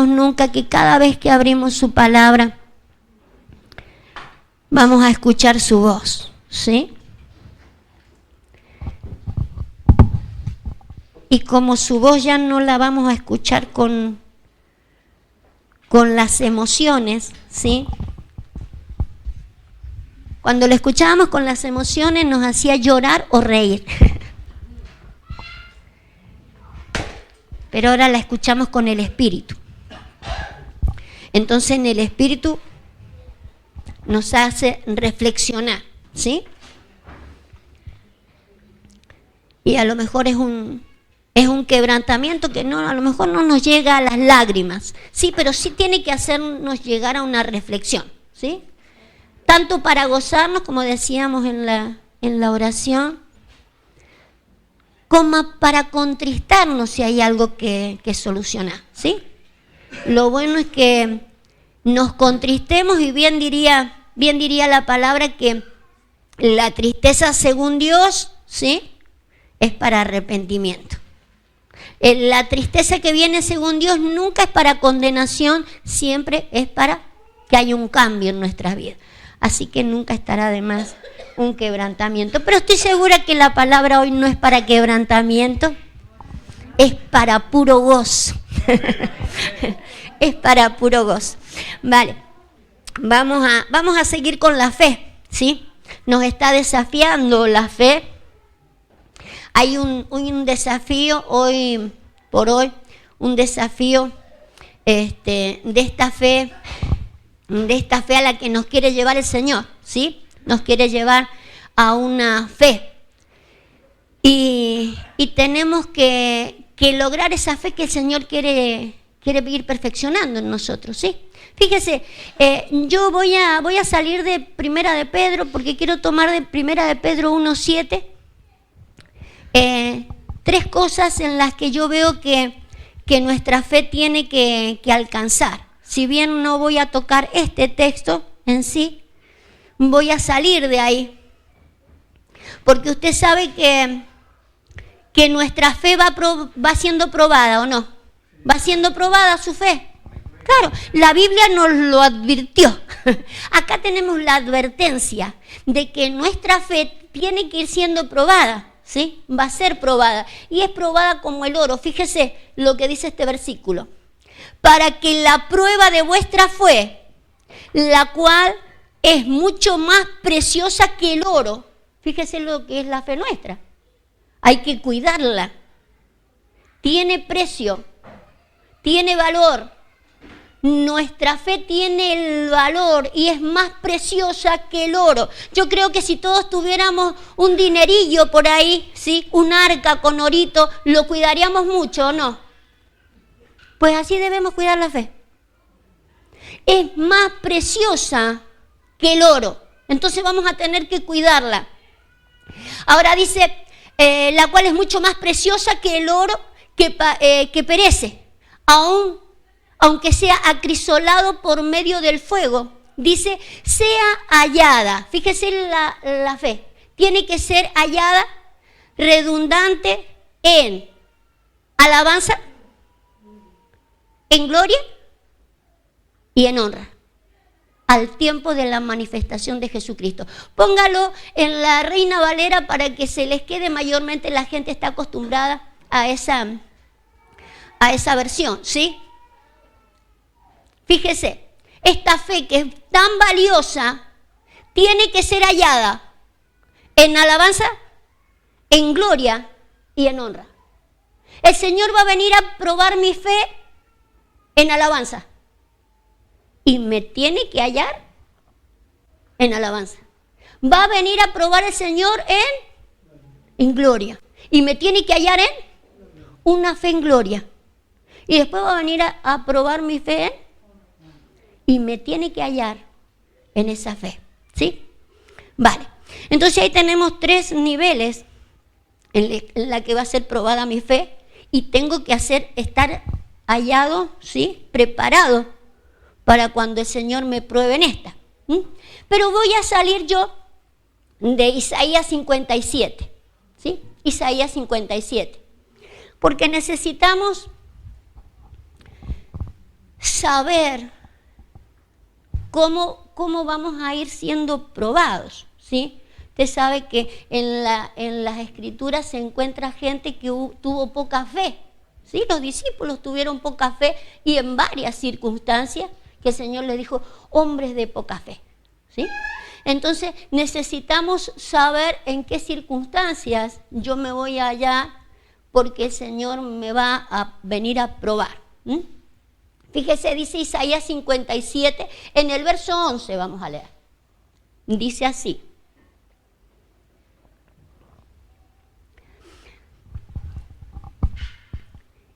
nunca que cada vez que abrimos su palabra vamos a escuchar su voz, ¿sí? Y como su voz ya no la vamos a escuchar con las emociones, ¿sí? Cuando la escuchábamos con las emociones nos hacía llorar o reír. Pero ahora la escuchamos con el Espíritu. Entonces en el Espíritu nos hace reflexionar, ¿sí? Y a lo mejor es un quebrantamiento que no, a lo mejor no nos llega a las lágrimas, sí, pero sí tiene que hacernos llegar a una reflexión, ¿sí? Tanto para gozarnos, como decíamos en la oración, como para contristarnos si hay algo que solucionar, ¿sí? Lo bueno es que nos contristemos, y bien diría la palabra que la tristeza según Dios, ¿sí?, es para arrepentimiento. La tristeza que viene según Dios nunca es para condenación, siempre es para que haya un cambio en nuestras vidas. Así que nunca estará de más un quebrantamiento. Pero estoy segura que la palabra hoy no es para quebrantamiento, es para puro gozo. Es para puro gozo. Vale, vamos a seguir con la fe, ¿sí? Nos está desafiando la fe. Hay un desafío hoy por hoy, un desafío de esta fe a la que nos quiere llevar el Señor, ¿sí? Nos quiere llevar a una fe. Y tenemos que lograr esa fe que el Señor quiere ir perfeccionando en nosotros, ¿sí? Fíjese, yo voy a salir de Primera de Pedro porque quiero tomar de Primera de Pedro 1:7. 3 cosas en las que yo veo que nuestra fe tiene que alcanzar. Si bien no voy a tocar este texto en sí, voy a salir de ahí. Porque usted sabe que nuestra fe va siendo probada, ¿o no? Va siendo probada su fe. Claro, la Biblia nos lo advirtió. Acá tenemos la advertencia de que nuestra fe tiene que ir siendo probada. ¿Sí? Va a ser probada, y es probada como el oro. Fíjese lo que dice este versículo: para que la prueba de vuestra fe, la cual es mucho más preciosa que el oro. Fíjese lo que es la fe nuestra. Hay que cuidarla. Tiene precio, tiene valor. Nuestra fe tiene el valor y es más preciosa que el oro. Yo creo que si todos tuviéramos un dinerillo por ahí, ¿sí?, un arca con orito, lo cuidaríamos mucho, ¿o no? Pues así debemos cuidar la fe. Es más preciosa que el oro. Entonces vamos a tener que cuidarla. Ahora dice, la cual es mucho más preciosa que el oro que perece, aunque sea acrisolado por medio del fuego. Dice, sea hallada. Fíjese la fe. Tiene que ser hallada, redundante en alabanza, en gloria y en honra, al tiempo de la manifestación de Jesucristo. Póngalo en la Reina Valera para que se les quede mayormente. La gente está acostumbrada a esa versión, ¿sí? Fíjese, esta fe que es tan valiosa tiene que ser hallada en alabanza, en gloria y en honra. El Señor va a venir a probar mi fe en alabanza y me tiene que hallar en alabanza. Va a venir a probar el Señor en gloria y me tiene que hallar en una fe en gloria. Y después va a venir a probar mi fe y me tiene que hallar en esa fe, ¿sí? Vale, entonces ahí tenemos 3 niveles en la que va a ser probada mi fe, y tengo que estar hallado, ¿sí?, preparado para cuando el Señor me pruebe en esta. Pero voy a salir yo de Isaías 57, ¿sí? Isaías 57, porque necesitamos saber cómo vamos a ir siendo probados, ¿sí? Usted sabe que en las Escrituras se encuentra gente que tuvo poca fe, ¿sí? Los discípulos tuvieron poca fe y en varias circunstancias que el Señor les dijo, hombres de poca fe, ¿sí? Entonces necesitamos saber en qué circunstancias yo me voy allá porque el Señor me va a venir a probar. Fíjese, dice Isaías 57, en el verso 11 vamos a leer. Dice así.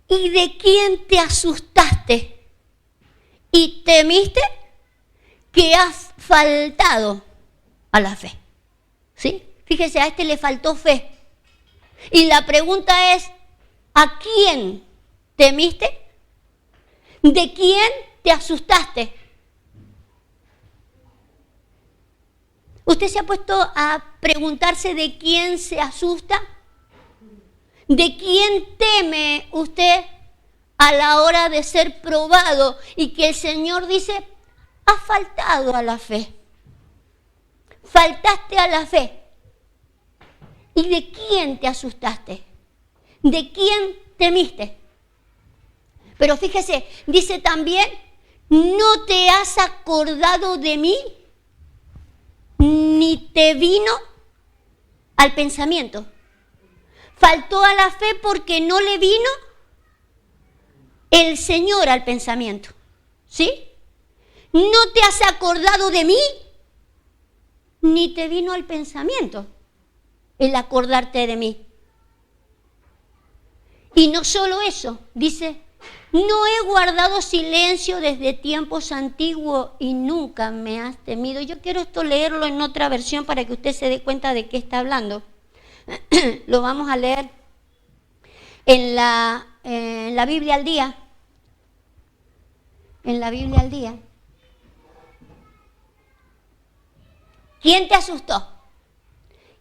¿Y de quién te asustaste y temiste que has faltado a la fe? ¿Sí? Fíjese, a este le faltó fe. Y la pregunta es, ¿a quién temiste? ¿De quién te asustaste? ¿Usted se ha puesto a preguntarse de quién se asusta? ¿De quién teme usted a la hora de ser probado y que el Señor dice, has faltado a la fe? Faltaste a la fe. ¿Y de quién te asustaste? ¿De quién temiste? Pero fíjese, dice también, ¿no te has acordado de mí? Ni te vino al pensamiento. Faltó a la fe porque no le vino el Señor al pensamiento. ¿Sí? ¿No te has acordado de mí? Ni te vino al pensamiento el acordarte de mí. Y no solo eso, dice, no he guardado silencio desde tiempos antiguos y nunca me has temido. Yo quiero esto leerlo en otra versión para que usted se dé cuenta de qué está hablando. Lo vamos a leer en la Biblia al día. En la Biblia al día. ¿Quién te asustó?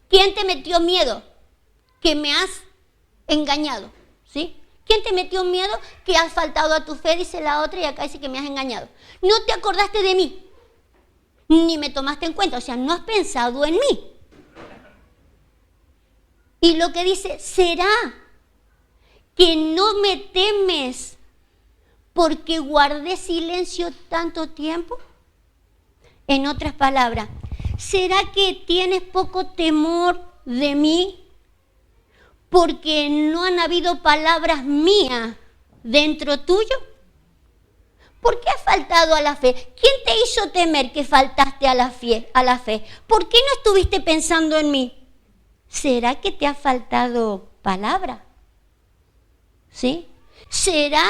¿Quién te metió miedo? Que me has engañado, ¿sí? ¿Quién te metió miedo? Que has faltado a tu fe, dice la otra, y acá dice que me has engañado. No te acordaste de mí, ni me tomaste en cuenta, o sea, no has pensado en mí. Y lo que dice, ¿será que no me temes porque guardé silencio tanto tiempo? En otras palabras, ¿será que tienes poco temor de mí porque no han habido palabras mías dentro tuyo? ¿Por qué has faltado a la fe? ¿Quién te hizo temer que faltaste a la fe? ¿Por qué no estuviste pensando en mí? ¿Será que te ha faltado palabra? ¿Sí? ¿Será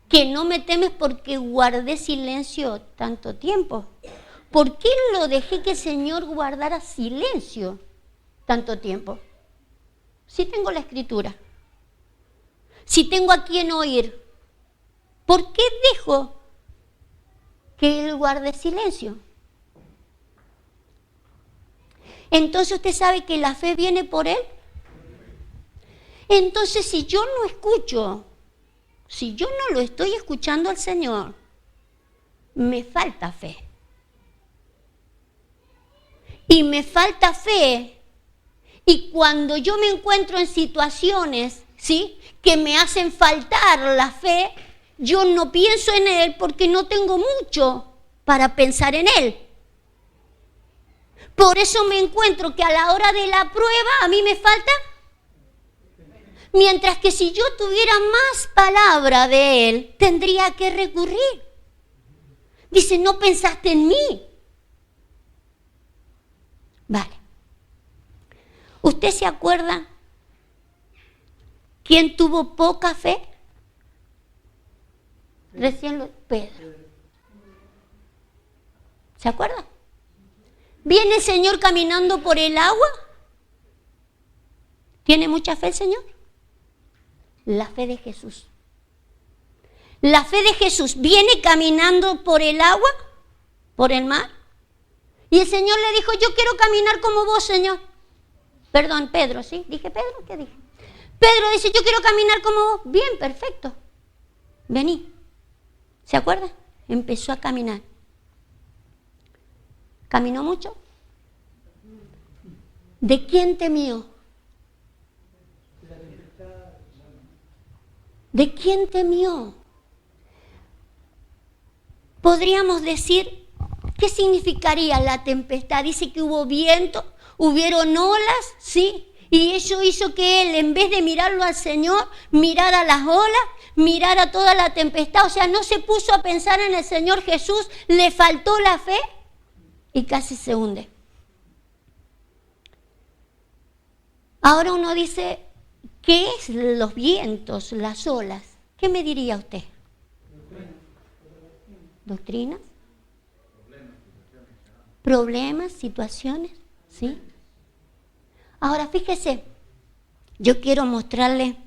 que no me temes porque guardé silencio tanto tiempo? ¿Por qué lo dejé que el Señor guardara silencio tanto tiempo? Si tengo la Escritura, si tengo a quien oír, ¿por qué dejo que Él guarde silencio? Entonces usted sabe que la fe viene por Él. Entonces si yo no escucho, si yo no lo estoy escuchando al Señor, me falta fe. Y me falta fe. Y cuando yo me encuentro en situaciones, ¿sí?, que me hacen faltar la fe, yo no pienso en Él porque no tengo mucho para pensar en Él. Por eso me encuentro que a la hora de la prueba a mí me falta. Mientras que si yo tuviera más palabra de Él, tendría que recurrir. Dice, no pensaste en mí. Vale. ¿Usted se acuerda quién tuvo poca fe? Pedro. ¿Se acuerda? ¿Viene el Señor caminando por el agua? ¿Tiene mucha fe el Señor? La fe de Jesús. La fe de Jesús viene caminando por el agua, por el mar. Y el Señor le dijo, yo quiero caminar como vos, Señor. Perdón, Pedro, ¿sí? ¿Dije Pedro? ¿Qué dije? Pedro dice, yo quiero caminar como vos. Bien, perfecto. Vení. ¿Se acuerdan? Empezó a caminar. ¿Caminó mucho? ¿De quién temió? ¿De quién temió? Podríamos decir, ¿qué significaría la tempestad? Dice que hubo viento, hubieron olas, ¿sí? Y eso hizo que él, en vez de mirarlo al Señor, mirara las olas, mirara toda la tempestad. O sea, no se puso a pensar en el Señor Jesús, le faltó la fe y casi se hunde. Ahora uno dice, ¿qué es los vientos, las olas? ¿Qué me diría usted? ¿Doctrinas? Problemas, situaciones, ¿sí? Ahora fíjese, yo quiero mostrarle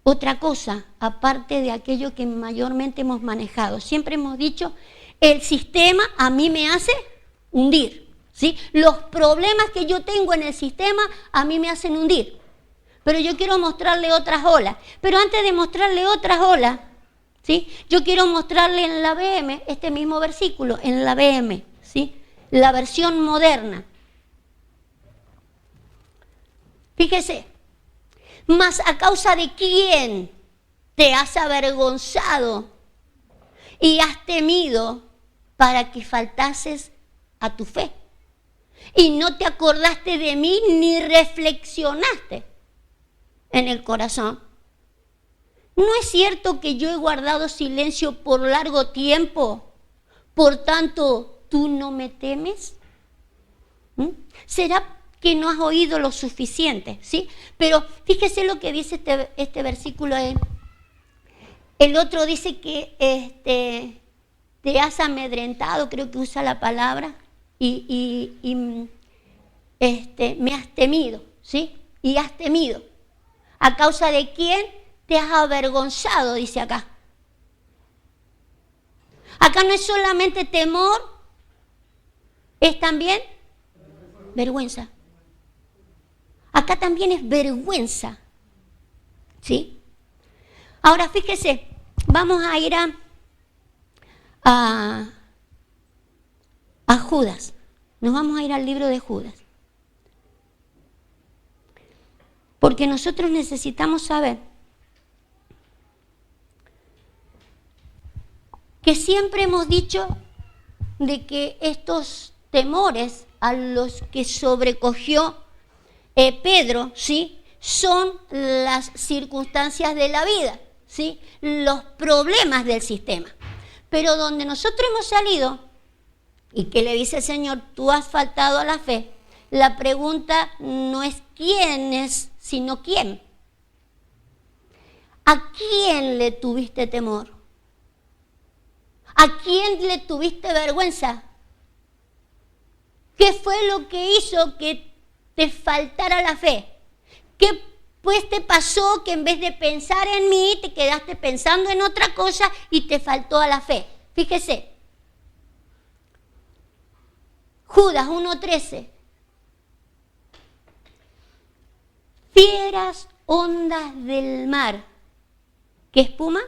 otra cosa, aparte de aquello que mayormente hemos manejado. Siempre hemos dicho, el sistema a mí me hace hundir, ¿sí? Los problemas que yo tengo en el sistema a mí me hacen hundir. Pero yo quiero mostrarle otras olas. Pero antes de mostrarle otras olas, ¿sí? Yo quiero mostrarle en la BM, este mismo versículo, en la BM, ¿sí? La versión moderna. Fíjese, mas a causa de quién te has avergonzado y has temido para que faltases a tu fe. Y no te acordaste de mí ni reflexionaste en el corazón. ¿No es cierto que yo he guardado silencio por largo tiempo? Por tanto, ¿tú no me temes? ¿Será que no has oído lo suficiente? ¿Sí? Pero fíjese lo que dice este versículo. El otro dice que te has amedrentado, creo que usa la palabra, y me has temido, ¿sí? Y has temido. ¿A causa de quién te has avergonzado? Dice acá. Acá no es solamente temor, es también vergüenza. Acá también es vergüenza, ¿sí? Ahora fíjese, vamos a ir a Judas. Nos vamos a ir al libro de Judas. Porque nosotros necesitamos saber que siempre hemos dicho de que estos temores a los que sobrecogió Pedro, ¿sí? Son las circunstancias de la vida, ¿sí? Los problemas del sistema. Pero donde nosotros hemos salido, y que le dice el Señor, tú has faltado a la fe, la pregunta no es quién es, sino quién. ¿A quién le tuviste temor? ¿A quién le tuviste vergüenza? ¿Qué fue lo que hizo que te faltara la fe? ¿Qué pues te pasó que en vez de pensar en mí, te quedaste pensando en otra cosa y te faltó a la fe? Fíjese. Judas 1:13. Fieras ondas del mar, ¿qué espuma?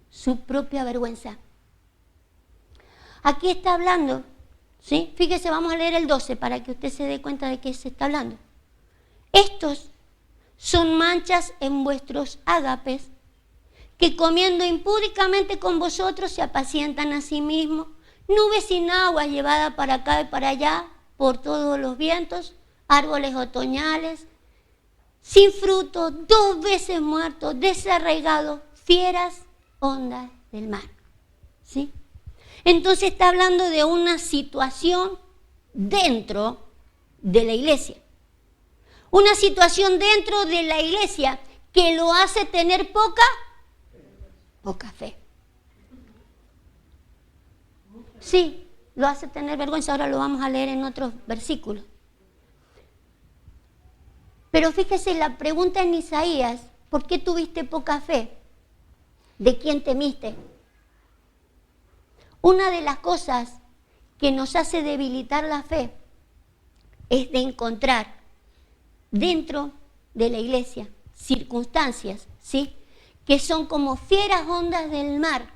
Su propia vergüenza. Aquí está hablando, ¿sí? Fíjese, vamos a leer el 12 para que usted se dé cuenta de qué se está hablando. Estos son manchas en vuestros ágapes, que comiendo impúdicamente con vosotros se apacientan a sí mismos, nubes sin agua llevadas para acá y para allá por todos los vientos, árboles otoñales, sin fruto, 2 veces muertos, desarraigados, fieras ondas del mar. ¿Sí? Entonces está hablando de una situación dentro de la iglesia. Una situación dentro de la iglesia que lo hace tener poca fe. Sí, lo hace tener vergüenza. Ahora lo vamos a leer en otros versículos. Pero fíjese la pregunta en Isaías, ¿por qué tuviste poca fe? ¿De quién temiste? Una de las cosas que nos hace debilitar la fe es de encontrar dentro de la iglesia circunstancias, ¿sí? Que son como fieras ondas del mar,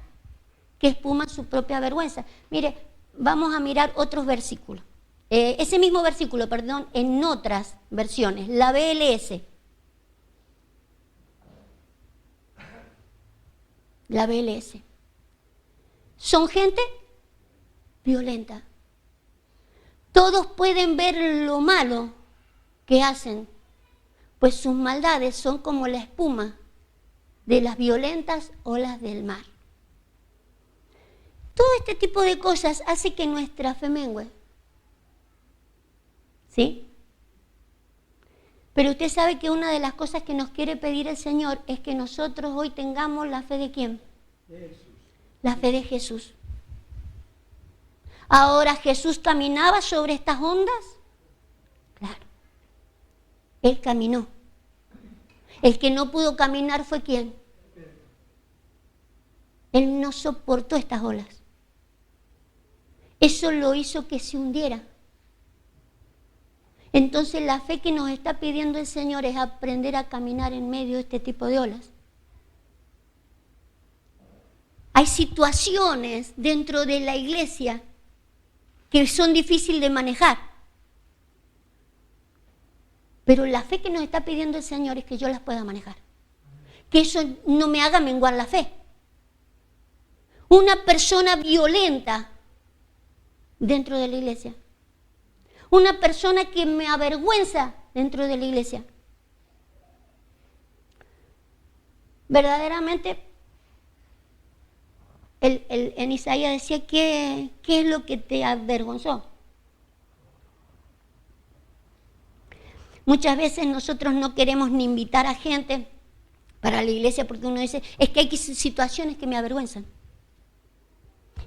que espuman su propia vergüenza. Mire, vamos a mirar otros versículos. Ese mismo versículo, perdón, en otras versiones, la BLS. La BLS. Son gente violenta. Todos pueden ver lo malo que hacen, pues sus maldades son como la espuma de las violentas olas del mar. Todo este tipo de cosas hace que nuestra fe mengue. ¿Sí? Pero usted sabe que una de las cosas que nos quiere pedir el Señor es que nosotros hoy tengamos la fe de ¿quién? De Jesús. La fe de Jesús. Ahora, ¿Jesús caminaba sobre estas ondas? Claro. Él caminó. El que no pudo caminar fue ¿quién? Él no soportó estas olas. Eso lo hizo que se hundiera. Entonces la fe que nos está pidiendo el Señor es aprender a caminar en medio de este tipo de olas. Hay situaciones dentro de la iglesia que son difíciles de manejar. Pero la fe que nos está pidiendo el Señor es que yo las pueda manejar. Que eso no me haga menguar la fe. Una persona violenta dentro de la iglesia. Una persona que me avergüenza dentro de la iglesia. Verdaderamente, en Isaías decía, ¿qué es lo que te avergonzó? Muchas veces nosotros no queremos ni invitar a gente para la iglesia porque uno dice, es que hay situaciones que me avergüenzan.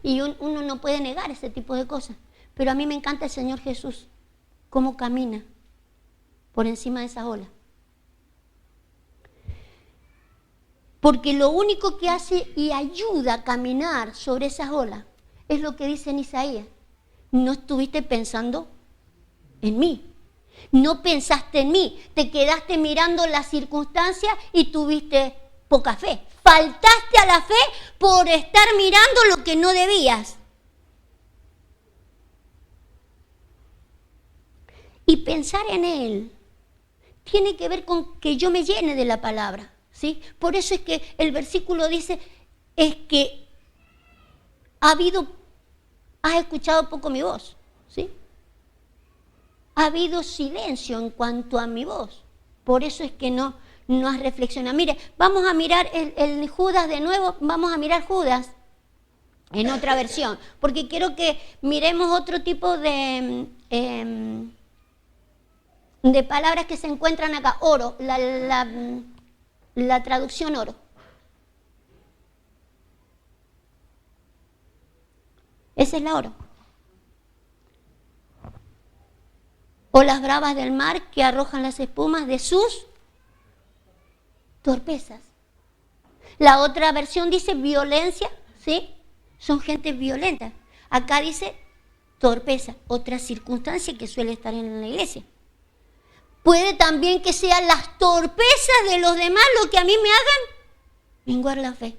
Y uno no puede negar ese tipo de cosas. Pero a mí me encanta el Señor Jesús, cómo camina por encima de esas olas. Porque lo único que hace y ayuda a caminar sobre esas olas es lo que dice en Isaías. No estuviste pensando en mí. No pensaste en mí. Te quedaste mirando las circunstancias y tuviste poca fe. Faltaste a la fe por estar mirando lo que no debías. Y pensar en Él tiene que ver con que yo me llene de la palabra, ¿sí? Por eso es que el versículo dice, es que has escuchado poco mi voz, ¿sí? Ha habido silencio en cuanto a mi voz. Por eso es que no has reflexionado. Mire, vamos a mirar el Judas de nuevo, vamos a mirar Judas en otra versión, porque quiero que miremos otro tipo de palabras que se encuentran acá. Oro, la traducción oro. Esa es la oro. Olas bravas del mar que arrojan las espumas de sus torpezas. La otra versión dice violencia, ¿sí? Son gente violenta. Acá dice torpeza, otra circunstancia que suele estar en la iglesia. Puede también que sean las torpezas de los demás lo que a mí me hagan menguar la fe.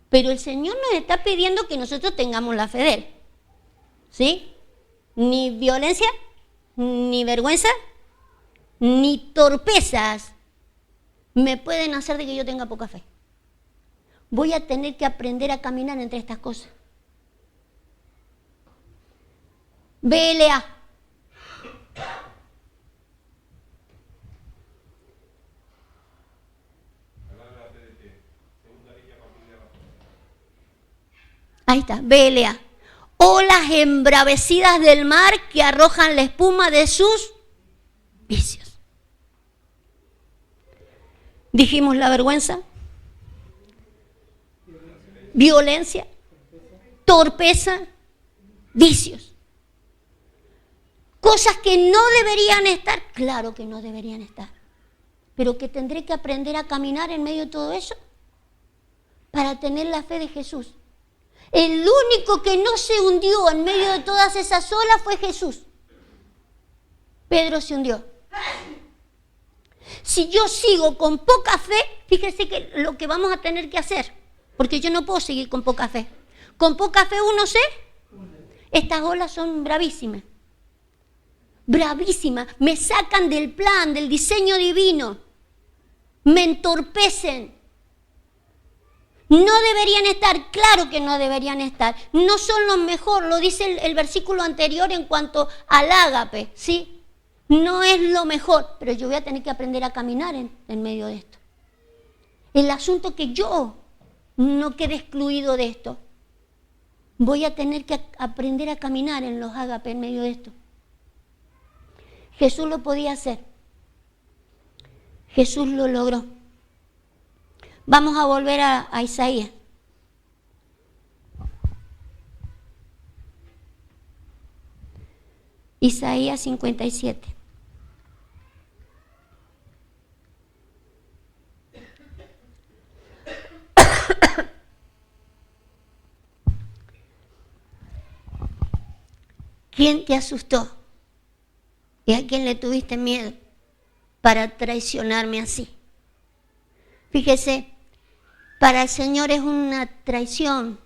Pero el Señor nos está pidiendo que nosotros tengamos la fe de Él. ¿Sí? Ni violencia, ni vergüenza, ni torpezas me pueden hacer de que yo tenga poca fe. Voy a tener que aprender a caminar entre estas cosas. BLA. Ahí está, BLA. Olas embravecidas del mar que arrojan la espuma de sus vicios. Dijimos la vergüenza, violencia, torpeza, vicios. Cosas que no deberían estar, claro que no deberían estar, pero que tendré que aprender a caminar en medio de todo eso para tener la fe de Jesús. El único que no se hundió en medio de todas esas olas fue Jesús. Pedro se hundió. Si yo sigo con poca fe, fíjese que lo que vamos a tener que hacer, porque yo no puedo seguir con poca fe. Con poca fe uno se... Estas olas son bravísimas. Bravísimas. Me sacan del plan, del diseño divino. Me entorpecen. No deberían estar, claro que no deberían estar. No son lo mejor, lo dice el versículo anterior en cuanto al ágape, ¿sí? No es lo mejor, pero yo voy a tener que aprender a caminar en medio de esto. El asunto es que yo no quede excluido de esto. Voy a tener que aprender a caminar en los ágapes en medio de esto. Jesús lo podía hacer. Jesús lo logró. Vamos a volver a Isaías. Isaías 57. ¿Quién te asustó? ¿Y a quién le tuviste miedo para traicionarme así? Fíjese, para el Señor es una traición,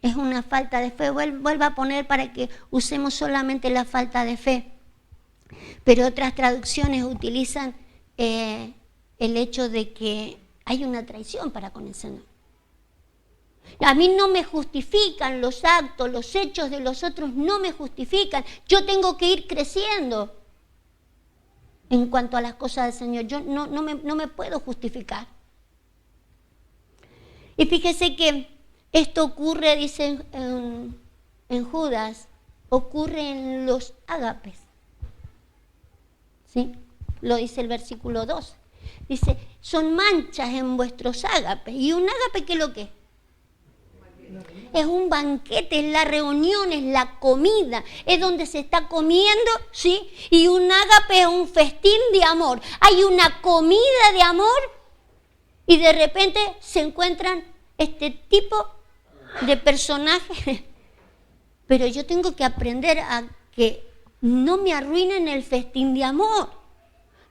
es una falta de fe. Vuelva a poner para que usemos solamente la falta de fe. Pero otras traducciones utilizan el hecho de que hay una traición para con el Señor. A mí no me justifican los actos, los hechos de los otros no me justifican. Yo tengo que ir creciendo en cuanto a las cosas del Señor. Yo no me puedo justificar. Y fíjese que esto ocurre, dice en Judas, ocurre en los ágapes. ¿Sí? Lo dice el versículo 2. Dice, son manchas en vuestros ágapes. ¿Y un ágape qué es lo que es? Es un banquete, es la reunión, es la comida, es donde se está comiendo, ¿sí? Y un ágape es un festín de amor. Hay una comida de amor y de repente se encuentran este tipo de personajes. Pero yo tengo que aprender a que no me arruinen el festín de amor.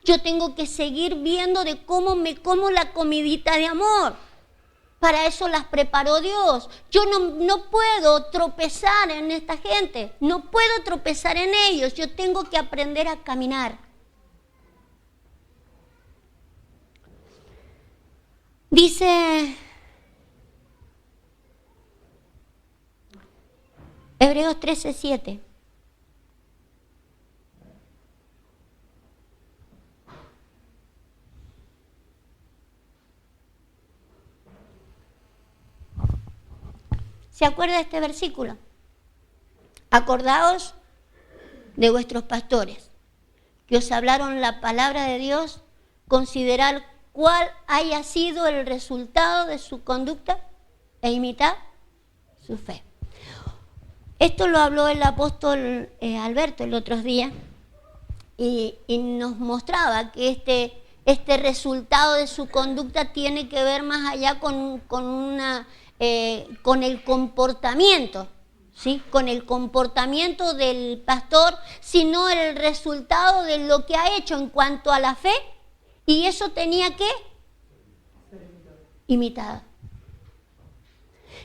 Yo tengo que seguir viendo de cómo me como la comidita de amor. Para eso las preparó Dios. Yo no puedo tropezar en esta gente. No puedo tropezar en ellos. Yo tengo que aprender a caminar. Dice Hebreos 13:7. ¿Se acuerda de este versículo? Acordaos de vuestros pastores, que os hablaron la palabra de Dios, considerad cuál haya sido el resultado de su conducta e imitad su fe. Esto lo habló el apóstol Alberto el otro día y nos mostraba que este resultado de su conducta tiene que ver más allá con el comportamiento, ¿sí? Con el comportamiento del pastor, sino el resultado de lo que ha hecho en cuanto a la fe, y eso tenía que imitar.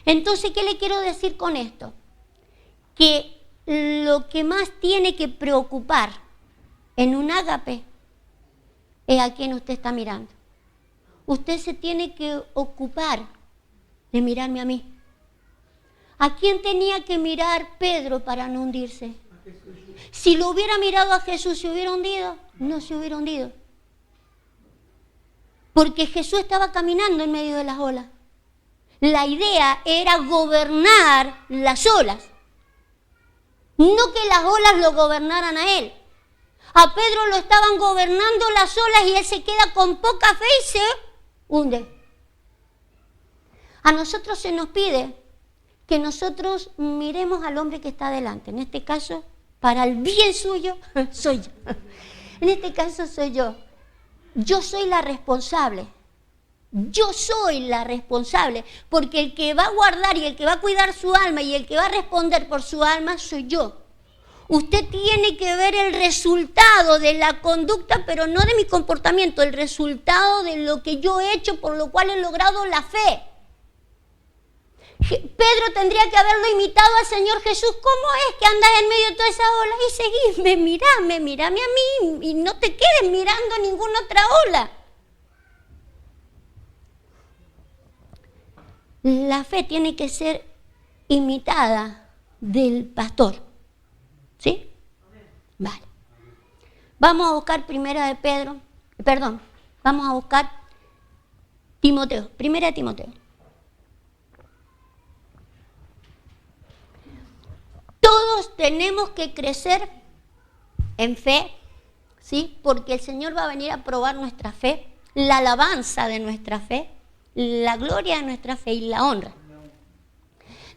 Entonces, ¿qué le quiero decir con esto? Que lo que más tiene que preocupar en un ágape es a quién usted está mirando. Usted se tiene que ocupar de mirarme a mí. ¿A quién tenía que mirar Pedro para no hundirse? Si lo hubiera mirado a Jesús, ¿se hubiera hundido? No se hubiera hundido. Porque Jesús estaba caminando en medio de las olas. La idea era gobernar las olas. No que las olas lo gobernaran a él. A Pedro lo estaban gobernando las olas y él se queda con poca fe y se hunde. A nosotros se nos pide que nosotros miremos al hombre que está delante. En este caso, para el bien suyo, soy yo. En este caso soy yo. Yo soy la responsable. Yo soy la responsable. Porque el que va a guardar y el que va a cuidar su alma y el que va a responder por su alma soy yo. Usted tiene que ver el resultado de la conducta, pero no de mi comportamiento, el resultado de lo que yo he hecho, por lo cual he logrado la fe. Pedro tendría que haberlo imitado al Señor Jesús. ¿Cómo es que andas en medio de toda esa ola? Y seguime, mírame a mí y no te quedes mirando ninguna otra ola. La fe tiene que ser imitada del pastor. ¿Sí? Vale. Vamos a buscar vamos a buscar Timoteo, primera de Timoteo. Todos tenemos que crecer en fe, ¿sí? Porque el Señor va a venir a probar nuestra fe, la alabanza de nuestra fe, la gloria de nuestra fe y la honra.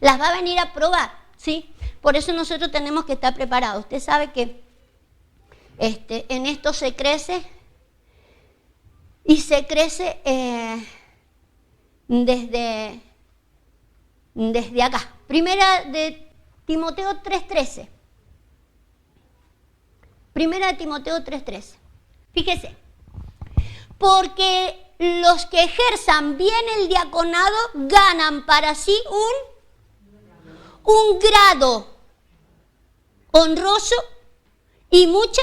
Las va a venir a probar, ¿sí? Por eso nosotros tenemos que estar preparados. Usted sabe que en esto se crece y se crece desde acá. Primera de Timoteo 3:13. Primera de Timoteo 3:13. Fíjese. Porque los que ejerzan bien el diaconado ganan para sí un grado honroso y mucha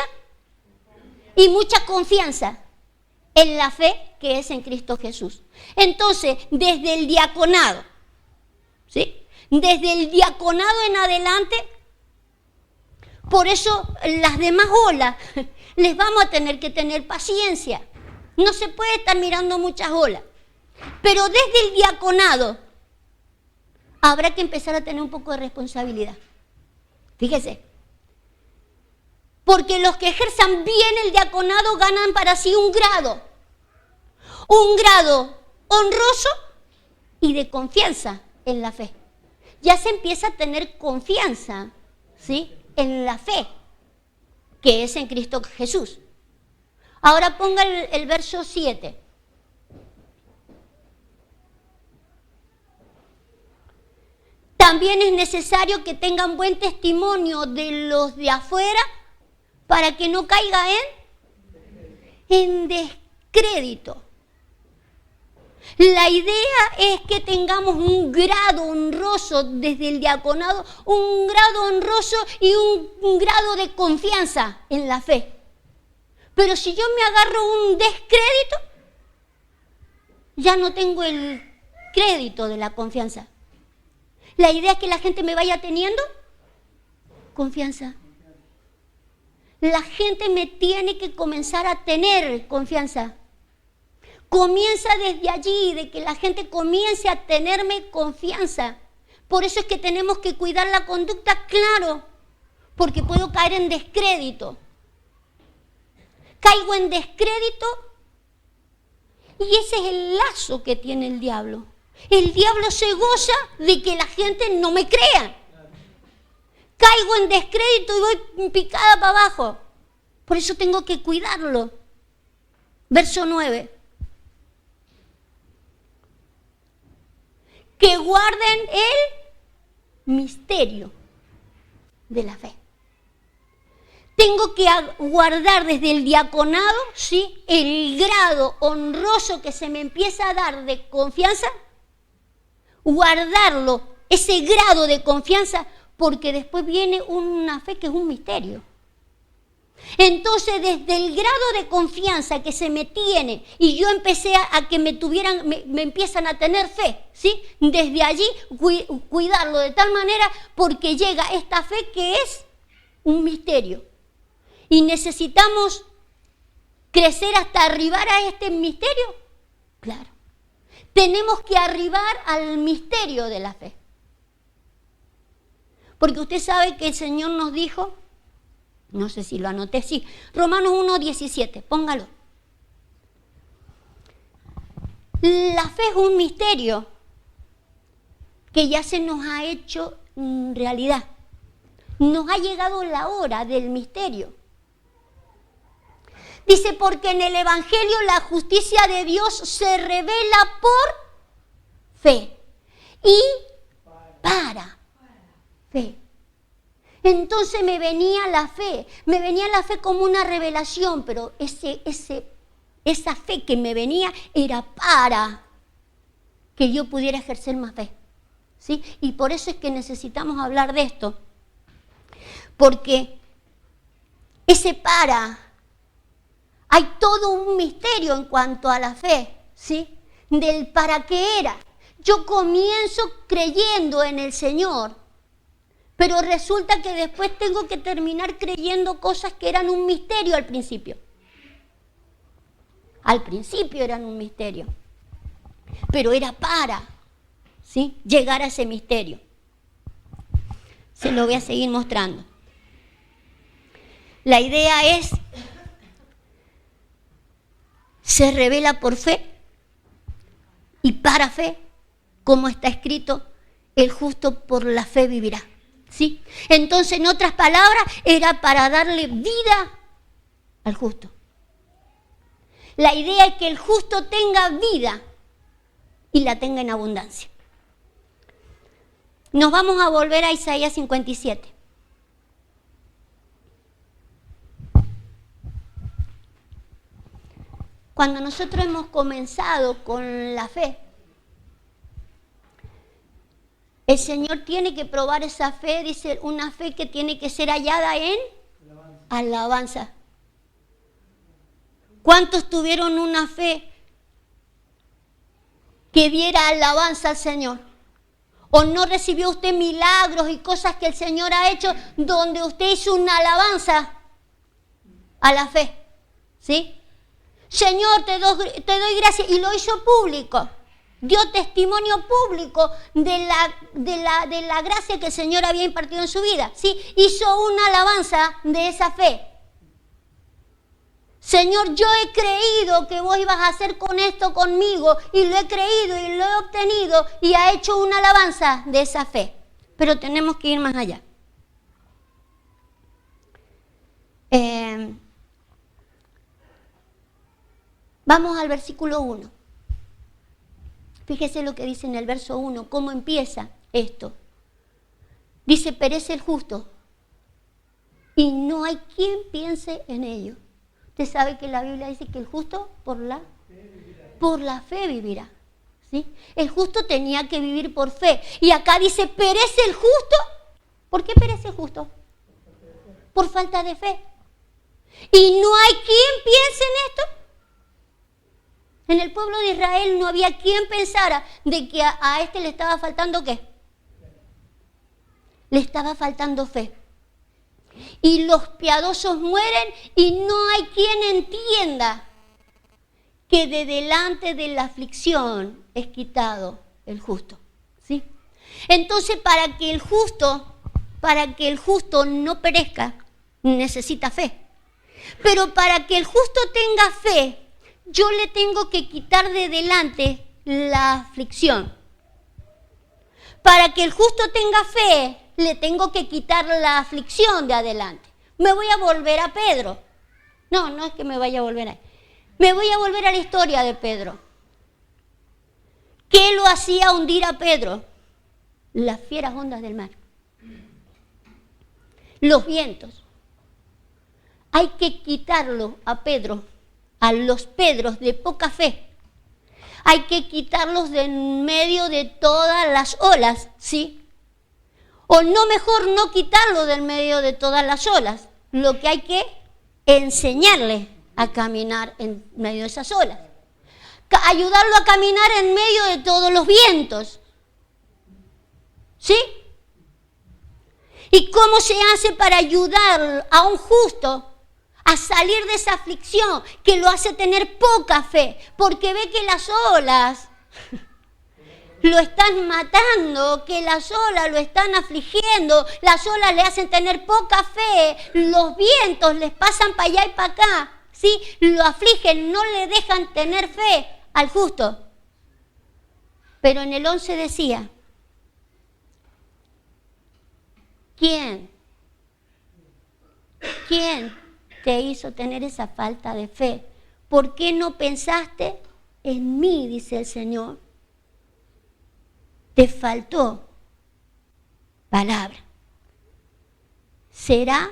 confianza en la fe que es en Cristo Jesús. Entonces, desde el diaconado, ¿sí? Desde el diaconado en adelante, por eso las demás olas les vamos a tener que tener paciencia. No se puede estar mirando muchas olas. Pero desde el diaconado habrá que empezar a tener un poco de responsabilidad. Fíjese. Porque los que ejerzan bien el diaconado ganan para sí un grado honroso y de confianza en la fe. Ya se empieza a tener confianza, ¿sí? En la fe que es en Cristo Jesús. Ahora ponga el verso 7. También es necesario que tengan buen testimonio de los de afuera para que no caiga en descrédito. La idea es que tengamos un grado honroso desde el diaconado, un grado honroso y un grado de confianza en la fe. Pero si yo me agarro un descrédito, ya no tengo el crédito de la confianza. La idea es que la gente me vaya teniendo confianza. La gente me tiene que comenzar a tener confianza. Comienza desde allí, de que la gente comience a tenerme confianza. Por eso es que tenemos que cuidar la conducta, claro, porque puedo caer en descrédito. Caigo en descrédito y ese es el lazo que tiene el diablo. El diablo se goza de que la gente no me crea. Caigo en descrédito y voy picada para abajo. Por eso tengo que cuidarlo. Verso 9. Que guarden el misterio de la fe. Tengo que guardar desde el diaconado, ¿sí?, el grado honroso que se me empieza a dar de confianza, guardarlo, ese grado de confianza, porque después viene una fe que es un misterio. Entonces, desde el grado de confianza que se me tiene y yo empecé a que me empiezan a tener fe, ¿sí? Desde allí cuidarlo de tal manera porque llega esta fe que es un misterio. Y necesitamos crecer hasta arribar a este misterio. Claro. Tenemos que arribar al misterio de la fe. Porque usted sabe que el Señor nos dijo, no sé si lo anoté, sí, Romanos 1:17, póngalo. La fe es un misterio que ya se nos ha hecho realidad. Nos ha llegado la hora del misterio. Dice, porque en el Evangelio la justicia de Dios se revela por fe y para fe. Entonces me venía la fe como una revelación, pero esa fe que me venía era para que yo pudiera ejercer más fe. ¿sí? Y por eso es que necesitamos hablar de esto. Porque ese hay todo un misterio en cuanto a la fe, ¿sí? Del para qué era. Yo comienzo creyendo en el Señor, pero resulta que después tengo que terminar creyendo cosas que eran un misterio al principio. Al principio eran un misterio, pero era ¿sí? Llegar a ese misterio. Se lo voy a seguir mostrando. La idea es, se revela por fe y para fe, como está escrito, el justo por la fe vivirá. ¿Sí? Entonces, en otras palabras, era para darle vida al justo. La idea es que el justo tenga vida y la tenga en abundancia. Nos vamos a volver a Isaías 57. Cuando nosotros hemos comenzado con la fe, el Señor tiene que probar esa fe, dice, una fe que tiene que ser hallada en alabanza. ¿Cuántos tuvieron una fe que diera alabanza al Señor? ¿O no recibió usted milagros y cosas que el Señor ha hecho donde usted hizo una alabanza a la fe? ¿Sí? Señor, te doy gracias. Y lo hizo público. Dio testimonio público de la gracia que el Señor había impartido en su vida. ¿Sí? Hizo una alabanza de esa fe. Señor, yo he creído que vos ibas a hacer con esto conmigo, y lo he creído y lo he obtenido, y ha hecho una alabanza de esa fe. Pero tenemos que ir más allá. Vamos al versículo 1. Fíjese lo que dice en el verso 1, cómo empieza esto. Dice, perece el justo, y no hay quien piense en ello. Usted sabe que la Biblia dice que el justo por la fe vivirá. ¿Sí? El justo tenía que vivir por fe. Y acá dice, perece el justo. ¿Por qué perece el justo? Por falta de fe. Y no hay quien piense en esto. En el pueblo de Israel no había quien pensara de que a este le estaba faltando ¿qué? Le estaba faltando fe. Y los piadosos mueren y no hay quien entienda que de delante de la aflicción es quitado el justo. ¿Sí? Entonces, para que el justo no perezca, necesita fe. Pero para que el justo tenga fe, yo le tengo que quitar de delante la aflicción. Para que el justo tenga fe, le tengo que quitar la aflicción de adelante. Me voy a volver a Pedro. No es que me vaya a volver a... Me voy a volver a la historia de Pedro. ¿Qué lo hacía hundir a Pedro? Las fieras ondas del mar. Los vientos. Hay que quitarlo a Pedro, a los Pedros de poca fe. Hay que quitarlos de en medio de todas las olas, ¿sí? O no, mejor no quitarlo del medio de todas las olas. Lo que hay que enseñarle a caminar en medio de esas olas. Ayudarlo a caminar en medio de todos los vientos. ¿Sí? ¿Y cómo se hace para ayudar a un justo a salir de esa aflicción que lo hace tener poca fe? Porque ve que las olas lo están matando, que las olas lo están afligiendo, las olas le hacen tener poca fe, los vientos les pasan para allá y para acá, ¿sí? Lo afligen, no le dejan tener fe al justo. Pero en el 11 decía, ¿quién te hizo tener esa falta de fe? ¿Por qué no pensaste en mí, dice el Señor? Te faltó palabra. ¿Será?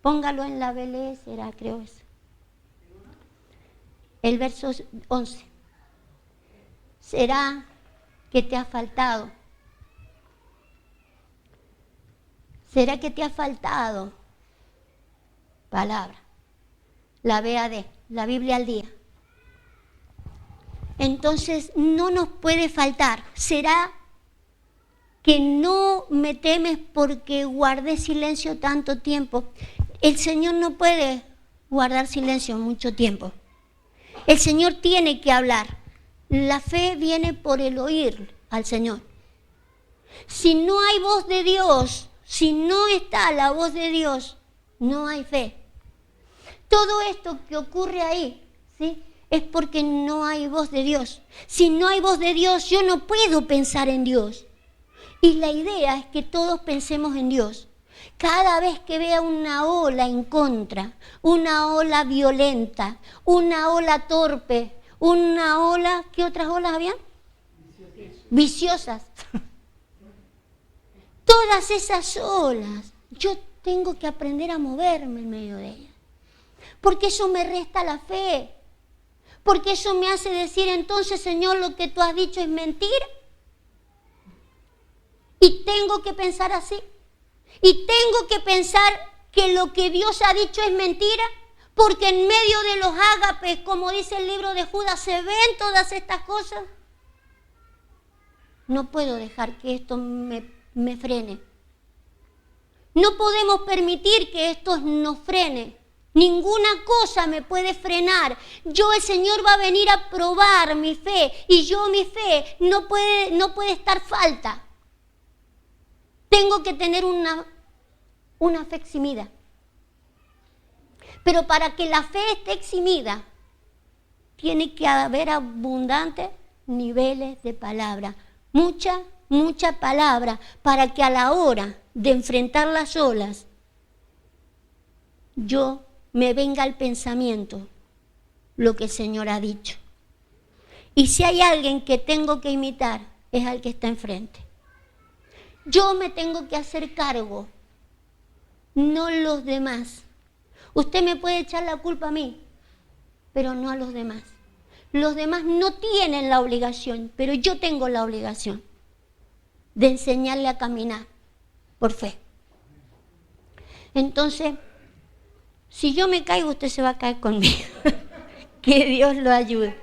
Póngalo en la BL, será, creo eso. El verso 11. ¿Será que te ha faltado ¿Será que te ha faltado palabra? La BAD, la Biblia al día. Entonces no nos puede faltar. ¿Será que no me temes porque guardé silencio tanto tiempo? El Señor no puede guardar silencio mucho tiempo. El Señor tiene que hablar. La fe viene por el oír al Señor. Si no hay voz de Dios, si no está la voz de Dios, no hay fe. Todo esto que ocurre ahí, ¿sí?, es porque no hay voz de Dios. Si no hay voz de Dios, yo no puedo pensar en Dios. Y la idea es que todos pensemos en Dios. Cada vez que vea una ola en contra, una ola violenta, una ola torpe, una ola, ¿qué otras olas habían? Viciosas. Todas esas olas, yo tengo que aprender a moverme en medio de ellas. Porque eso me resta la fe. Porque eso me hace decir, entonces, Señor, lo que tú has dicho es mentira. Y tengo que pensar así. Y tengo que pensar que lo que Dios ha dicho es mentira. Porque en medio de los ágapes, como dice el libro de Judas, se ven todas estas cosas. No puedo dejar que esto me frene. No podemos permitir que esto nos frene. Ninguna cosa me puede frenar. El Señor va a venir a probar mi fe. Y mi fe no puede estar falta. Tengo que tener una fe eximida. Pero para que la fe esté eximida, tiene que haber abundantes niveles de palabra. Mucha palabra, para que a la hora de enfrentar las olas, me venga al pensamiento lo que el Señor ha dicho. Y si hay alguien que tengo que imitar, es al que está enfrente. Yo me tengo que hacer cargo, no los demás. Usted me puede echar la culpa a mí, pero no a los demás. Los demás no tienen la obligación, pero yo tengo la obligación de enseñarle a caminar por fe. Entonces, si yo me caigo, usted se va a caer conmigo. Que Dios lo ayude.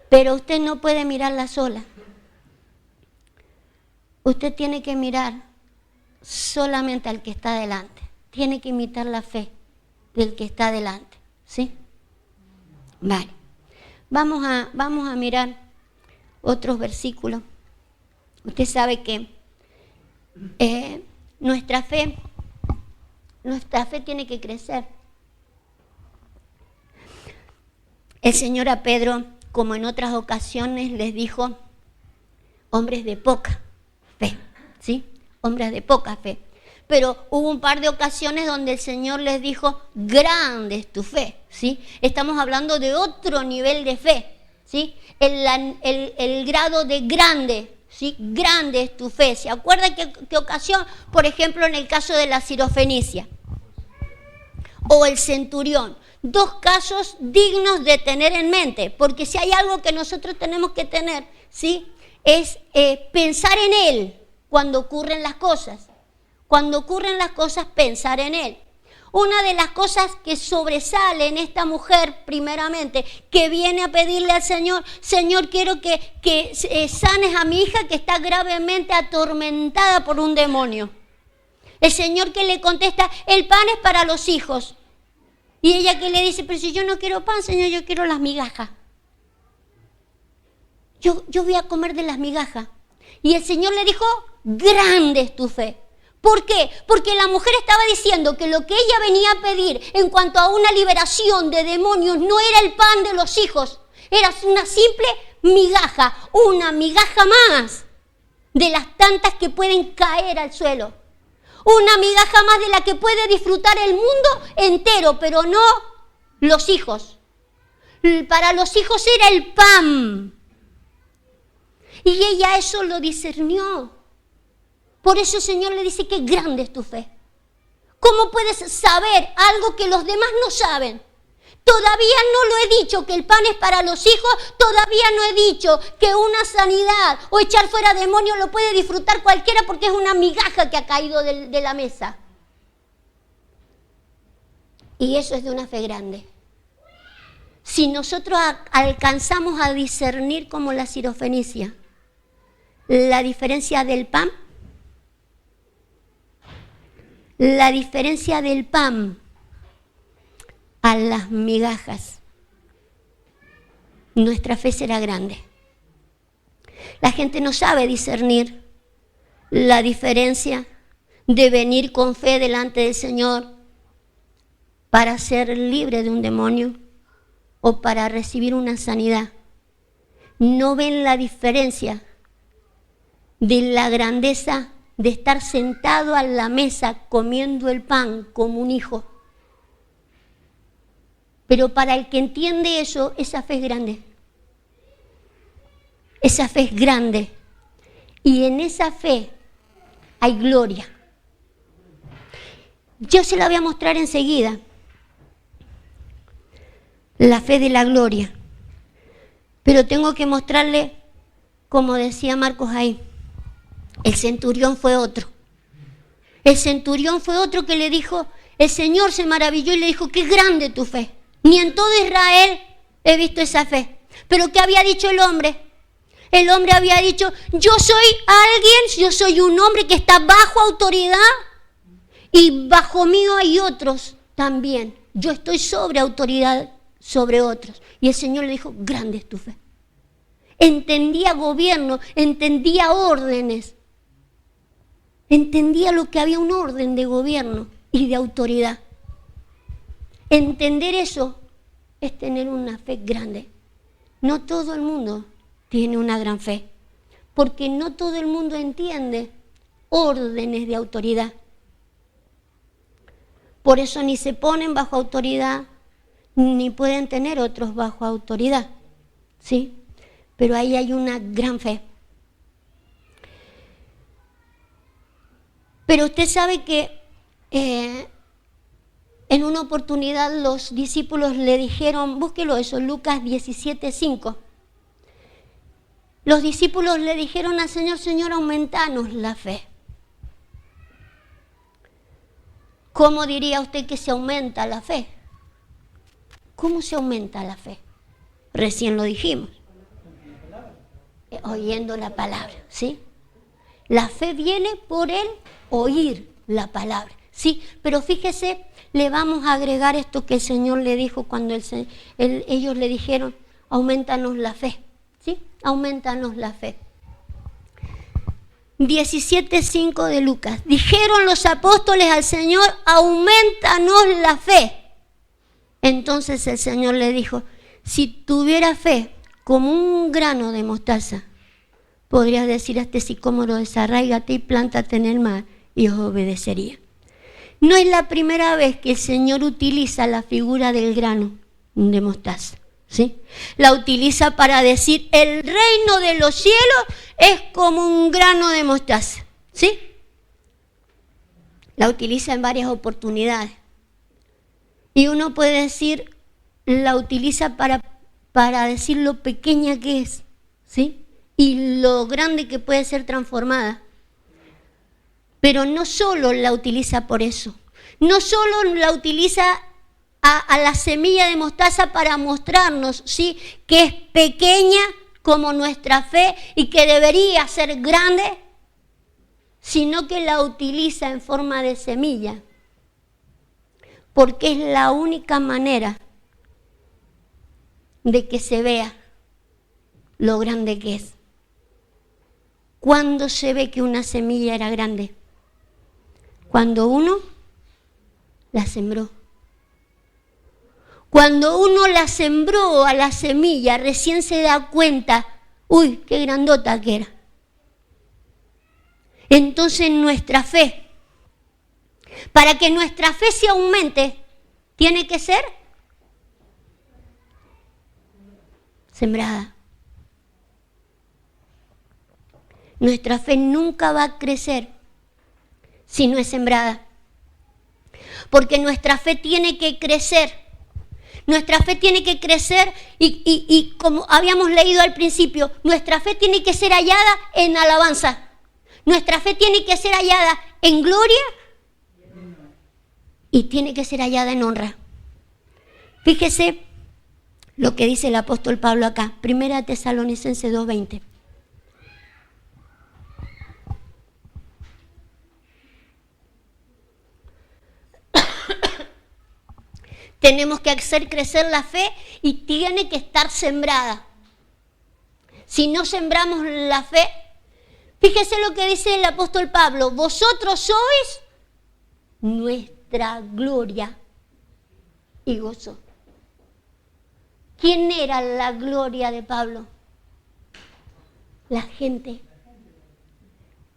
Pero usted no puede mirarla sola. Usted tiene que mirar solamente al que está delante. Tiene que imitar la fe del que está delante. ¿Sí? Vale. Vamos a mirar otros versículos. Usted sabe que nuestra fe tiene que crecer. El Señor a Pedro, como en otras ocasiones, les dijo, hombres de poca fe, ¿sí? Hombres de poca fe. Pero hubo un par de ocasiones donde el Señor les dijo, grande es tu fe, ¿sí? Estamos hablando de otro nivel de fe, ¿sí? El grado de grande, ¿sí? Grande es tu fe. ¿Se acuerda qué ocasión? Por ejemplo, en el caso de la Sirofenicia o el centurión. Dos casos dignos de tener en mente, porque si hay algo que nosotros tenemos que tener, ¿sí?, es pensar en Él cuando ocurren las cosas. Cuando ocurren las cosas, pensar en Él. Una de las cosas que sobresale en esta mujer, primeramente, que viene a pedirle al Señor, Señor, quiero que sanes a mi hija que está gravemente atormentada por un demonio. El Señor que le contesta, el pan es para los hijos. Y ella que le dice, pero si yo no quiero pan, Señor, yo quiero las migajas. Yo voy a comer de las migajas. Y el Señor le dijo, grande es tu fe. ¿Por qué? Porque la mujer estaba diciendo que lo que ella venía a pedir en cuanto a una liberación de demonios no era el pan de los hijos, era una simple migaja, una migaja más de las tantas que pueden caer al suelo. Una migaja más de la que puede disfrutar el mundo entero, pero no los hijos. Para los hijos era el pan. Y ella eso lo discernió. Por eso el Señor le dice que grande es tu fe. ¿Cómo puedes saber algo que los demás no saben? Todavía no lo he dicho que el pan es para los hijos, todavía no he dicho que una sanidad o echar fuera demonios lo puede disfrutar cualquiera porque es una migaja que ha caído de la mesa. Y eso es de una fe grande. Si nosotros alcanzamos a discernir como la sirofenicia la diferencia del pan, a las migajas, nuestra fe será grande. La gente no sabe discernir la diferencia de venir con fe delante del Señor para ser libre de un demonio o para recibir una sanidad. No ven la diferencia de la grandeza de estar sentado a la mesa comiendo el pan como un hijo. Pero para el que entiende eso, esa fe es grande. Esa fe es grande. Y en esa fe hay gloria. Yo se la voy a mostrar enseguida. La fe de la gloria. Pero tengo que mostrarle, como decía Marcos ahí, el centurión fue otro. El centurión fue otro que le dijo, el Señor se maravilló y le dijo, qué grande tu fe. Ni en todo Israel he visto esa fe. Pero ¿qué había dicho el hombre? El hombre había dicho, yo soy alguien, yo soy un hombre que está bajo autoridad y bajo mío hay otros también. Yo estoy sobre autoridad sobre otros. Y el Señor le dijo, grande es tu fe. Entendía gobierno, entendía órdenes, entendía lo que había un orden de gobierno y de autoridad. Entender eso es tener una fe grande. No todo el mundo tiene una gran fe, porque no todo el mundo entiende órdenes de autoridad. Por eso ni se ponen bajo autoridad, ni pueden tener otros bajo autoridad, ¿sí? Pero ahí hay una gran fe. Pero usted sabe que en una oportunidad los discípulos le dijeron, búsquelo eso, Lucas 17:5. Los discípulos le dijeron al Señor, Señor, aumentanos la fe. ¿Cómo diría usted que se aumenta la fe? ¿Cómo se aumenta la fe? Recién lo dijimos. Oyendo la palabra, ¿sí? La fe viene por el oír la palabra, ¿sí? Pero fíjese, le vamos a agregar esto que el Señor le dijo cuando ellos le dijeron, aumentanos la fe, ¿sí? Aumentanos la fe. 17:5 de Lucas. Dijeron los apóstoles al Señor, aumentanos la fe. Entonces el Señor le dijo, si tuviera fe como un grano de mostaza, podrías decir a este sicómoro, desarráigate y plántate en el mar, y os obedecería. No es la primera vez que el Señor utiliza la figura del grano de mostaza, ¿sí? La utiliza para decir, el reino de los cielos es como un grano de mostaza, ¿sí? La utiliza en varias oportunidades. Y uno puede decir, la utiliza para decir lo pequeña que es, ¿sí? Y lo grande que puede ser transformada. Pero no solo la utiliza por eso. No solo la utiliza a la semilla de mostaza para mostrarnos, ¿sí?, que es pequeña como nuestra fe y que debería ser grande, sino que la utiliza en forma de semilla. Porque es la única manera de que se vea lo grande que es. ¿Cuándo se ve que una semilla era grande? Cuando uno la sembró. Cuando uno la sembró a la semilla, recién se da cuenta, uy, qué grandota que era. Entonces nuestra fe, para que nuestra fe se aumente, tiene que ser sembrada. Nuestra fe nunca va a crecer si no es sembrada. Porque nuestra fe tiene que crecer Nuestra fe tiene que crecer y como habíamos leído al principio, nuestra fe tiene que ser hallada en alabanza. Nuestra fe tiene que ser hallada en gloria y tiene que ser hallada en honra. Fíjese lo que dice el apóstol Pablo acá, 1 Tesalonicenses 2:20. Tenemos que hacer crecer la fe y tiene que estar sembrada. Si no sembramos la fe, fíjese lo que dice el apóstol Pablo, vosotros sois nuestra gloria y gozo. ¿Quién era la gloria de Pablo? La gente.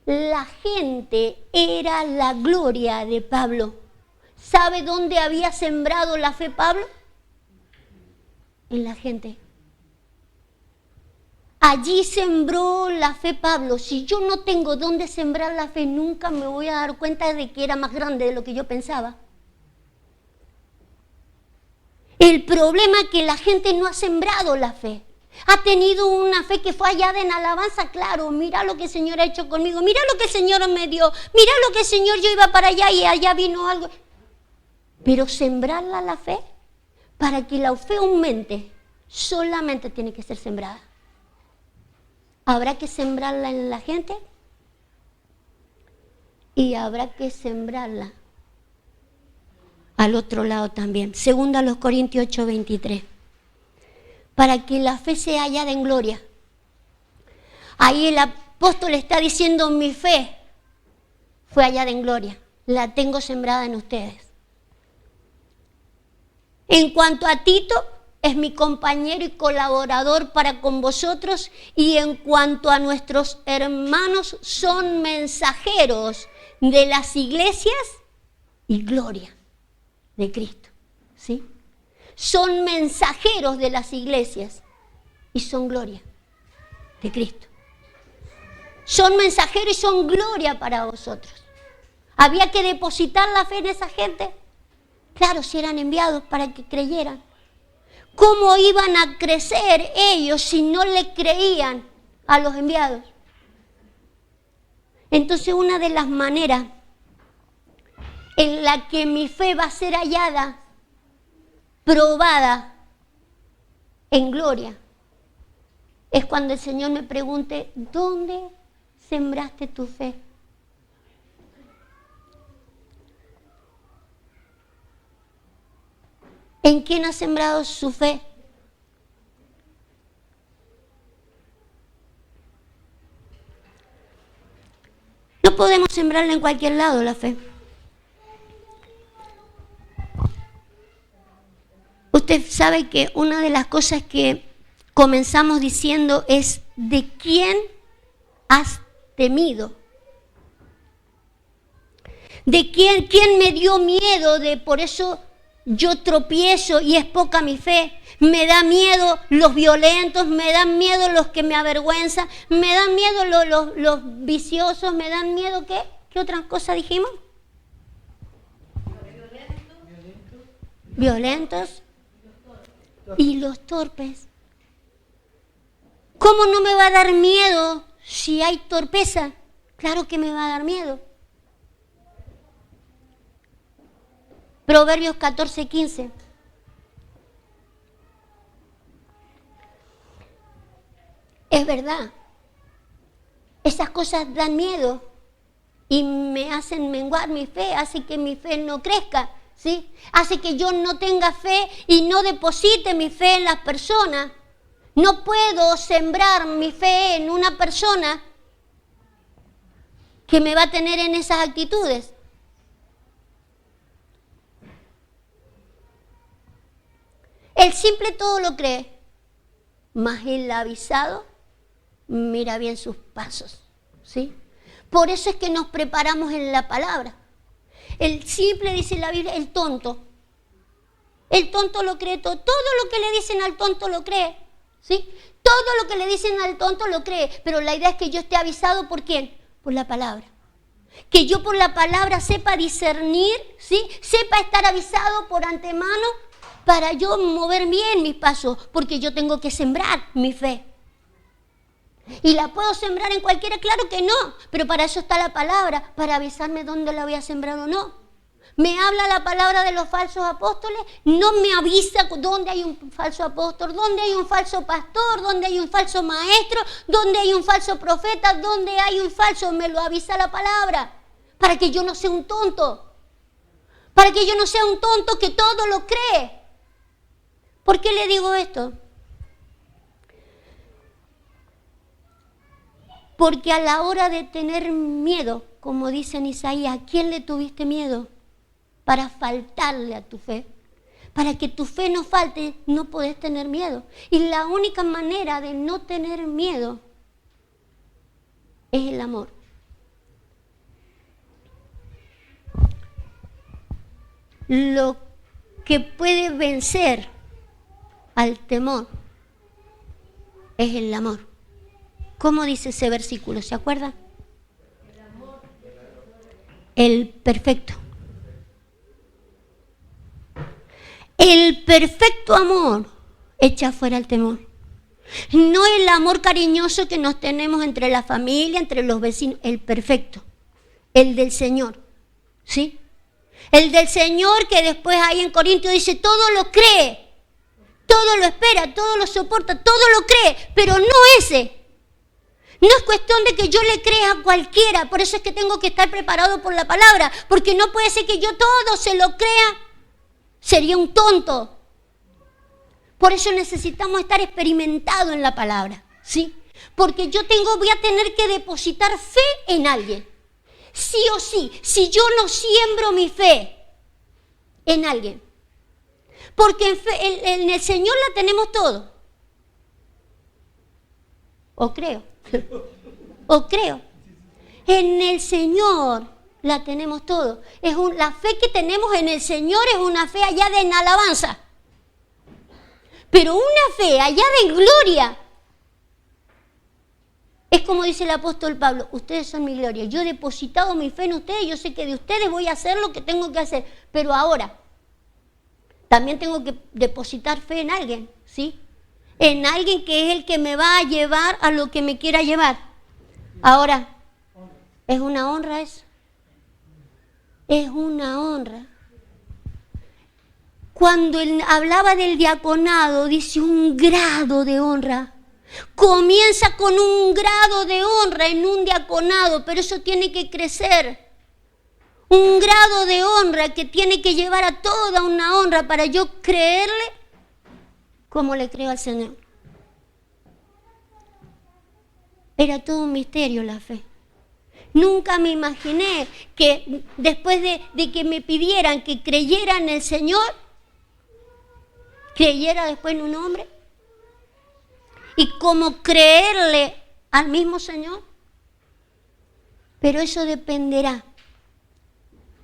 La gente era la gloria de Pablo. ¿Sabe dónde había sembrado la fe Pablo? En la gente. Allí sembró la fe Pablo. Si yo no tengo dónde sembrar la fe, nunca me voy a dar cuenta de que era más grande de lo que yo pensaba. El problema es que la gente no ha sembrado la fe. Ha tenido una fe que fue hallada en alabanza, claro, mira lo que el Señor ha hecho conmigo, mira lo que el Señor me dio, mira lo que el Señor, yo iba para allá y allá vino algo. Pero sembrarla la fe, para que la fe aumente, solamente tiene que ser sembrada. Habrá que sembrarla en la gente y habrá que sembrarla al otro lado también. 2 Corintios 8:23. Para que la fe sea hallada en gloria. Ahí el apóstol está diciendo, mi fe fue hallada en gloria. La tengo sembrada en ustedes. En cuanto a Tito, es mi compañero y colaborador para con vosotros, y en cuanto a nuestros hermanos, son mensajeros de las iglesias y gloria de Cristo. ¿Sí? Son mensajeros de las iglesias y son gloria de Cristo. Son mensajeros y son gloria para vosotros. Había que depositar la fe en esa gente. Claro, si eran enviados para que creyeran. ¿Cómo iban a crecer ellos si no le creían a los enviados? Entonces, una de las maneras en la que mi fe va a ser hallada, probada en gloria, es cuando el Señor me pregunte, ¿dónde sembraste tu fe? ¿En quién ha sembrado su fe? No podemos sembrarla en cualquier lado la fe. Usted sabe que una de las cosas que comenzamos diciendo es ¿de quién has temido? ¿De quién me dio miedo? De por eso yo tropiezo y es poca mi fe. Me da miedo los violentos, me dan miedo los que me avergüenzan, me dan miedo los viciosos, me dan miedo ¿qué? ¿Qué otras cosas dijimos? Violentos y los torpes. ¿Cómo no me va a dar miedo si hay torpeza? Claro que me va a dar miedo. Proverbios 14:15. Es verdad. Esas cosas dan miedo y me hacen menguar mi fe, hace que mi fe no crezca, ¿sí? Hace que yo no tenga fe y no deposite mi fe en las personas. No puedo sembrar mi fe en una persona que me va a tener en esas actitudes. El simple todo lo cree, mas el avisado mira bien sus pasos, ¿sí? Por eso es que nos preparamos en la palabra. El simple, dice la Biblia, el tonto lo cree todo. Todo lo que le dicen al tonto lo cree, ¿sí? Todo lo que le dicen al tonto lo cree, pero la idea es que yo esté avisado ¿por quién? Por la palabra. Que yo por la palabra sepa discernir, ¿sí? Sepa estar avisado por antemano para yo mover bien mis pasos, porque yo tengo que sembrar mi fe. ¿Y la puedo sembrar en cualquiera? Claro que no, pero para eso está la palabra, para avisarme dónde la voy a sembrar o no. Me habla la palabra de los falsos apóstoles, no me avisa dónde hay un falso apóstol, dónde hay un falso pastor, dónde hay un falso maestro, dónde hay un falso profeta, dónde hay un falso, me lo avisa la palabra, para que yo no sea un tonto, para que yo no sea un tonto que todo lo cree. ¿Por qué le digo esto? Porque a la hora de tener miedo, como dice en Isaías, ¿a quién le tuviste miedo? Para faltarle a tu fe. Para que tu fe no falte, no podés tener miedo. Y la única manera de no tener miedo es el amor. Lo que puede vencer al temor es el amor. ¿Cómo dice ese versículo? ¿Se acuerdan? El perfecto. El perfecto amor echa fuera el temor. No el amor cariñoso que nos tenemos entre la familia, entre los vecinos. El perfecto. El del Señor. ¿Sí? El del Señor que después ahí en Corintios dice, todo lo cree, todo lo espera, todo lo soporta, todo lo cree, pero no ese. No es cuestión de que yo le crea a cualquiera, por eso es que tengo que estar preparado por la palabra, porque no puede ser que yo todo se lo crea, sería un tonto. Por eso necesitamos estar experimentados en la palabra, ¿sí? Porque voy a tener que depositar fe en alguien, sí o sí, si yo no siembro mi fe en alguien. Porque en el Señor la tenemos todo. O creo. En el Señor la tenemos todo. La fe que tenemos en el Señor es una fe allá de en alabanza. Pero una fe allá de gloria. Es como dice el apóstol Pablo, ustedes son mi gloria. Yo he depositado mi fe en ustedes, yo sé que de ustedes voy a hacer lo que tengo que hacer. Pero ahora, también tengo que depositar fe en alguien, ¿sí? En alguien que es el que me va a llevar a lo que me quiera llevar. Ahora, ¿es una honra eso? Es una honra. Cuando él hablaba del diaconado, dice un grado de honra. Comienza con un grado de honra en un diaconado, pero eso tiene que crecer. Un grado de honra que tiene que llevar a toda una honra para yo creerle como le creo al Señor. Era todo un misterio la fe. Nunca me imaginé que después de que me pidieran que creyera en el Señor, creyera después en un hombre. Y como creerle al mismo Señor. Pero eso dependerá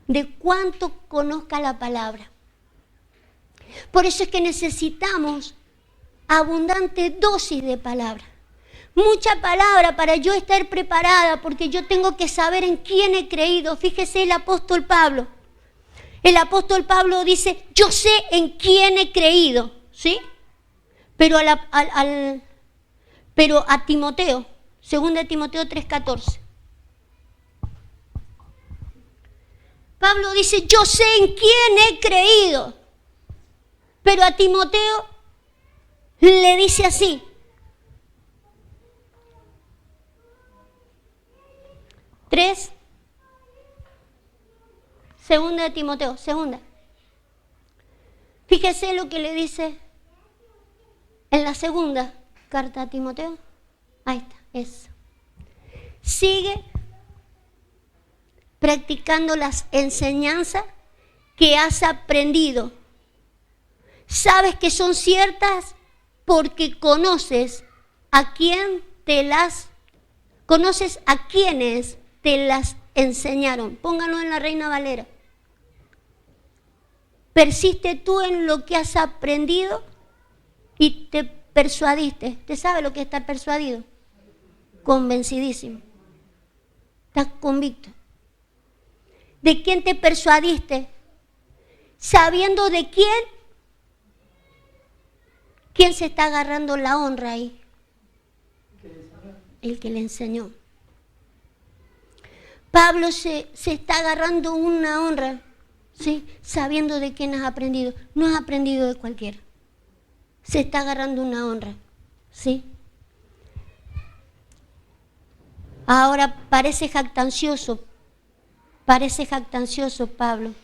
de cuánto conozca la palabra. Por eso es que necesitamos abundante dosis de palabra. Mucha palabra para yo estar preparada, porque yo tengo que saber en quién he creído. Fíjese el apóstol Pablo. El apóstol Pablo dice, yo sé en quién he creído, ¿sí? Pero a Timoteo, 2 Timoteo 3:14. Pablo dice, yo sé en quién he creído. Pero a Timoteo le dice así. 3, 2 Timoteo, 2. Fíjese lo que le dice en la segunda carta a Timoteo. Ahí está, eso. Sigue practicando las enseñanzas que has aprendido. Sabes que son ciertas porque conoces a quienes te las enseñaron. Pónganlo en la Reina Valera. Persiste tú en lo que has aprendido y te persuadiste. ¿Usted sabe lo que es estar persuadido? Convencidísimo. Estás convicto. ¿De quién te persuadiste? Sabiendo de quién ¿Quién se está agarrando la honra ahí? El que le enseñó. Pablo se está agarrando una honra, ¿sí? Sabiendo de quién has aprendido. No has aprendido de cualquiera. Se está agarrando una honra, ¿sí? Ahora parece jactancioso Pablo,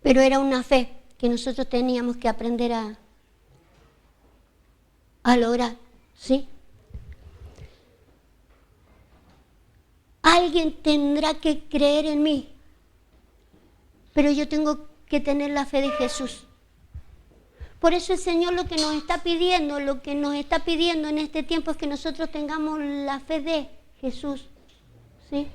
pero era una fe que nosotros teníamos que aprender a lograr, ¿sí? Alguien tendrá que creer en mí, pero yo tengo que tener la fe de Jesús. Por eso el Señor lo que nos está pidiendo en este tiempo es que nosotros tengamos la fe de Jesús, ¿sí?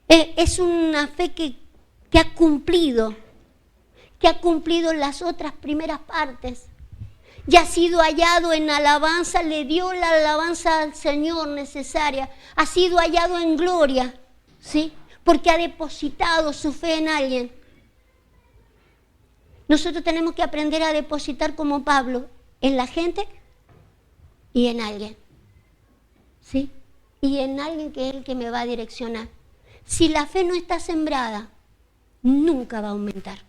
Es una fe que ha cumplido las otras primeras partes. Ya ha sido hallado en alabanza, le dio la alabanza al Señor necesaria. Ha sido hallado en gloria, ¿sí? Porque ha depositado su fe en alguien. Nosotros tenemos que aprender a depositar como Pablo en la gente y en alguien, ¿sí? Y en alguien que es el que me va a direccionar. Si la fe no está sembrada, nunca va a aumentar.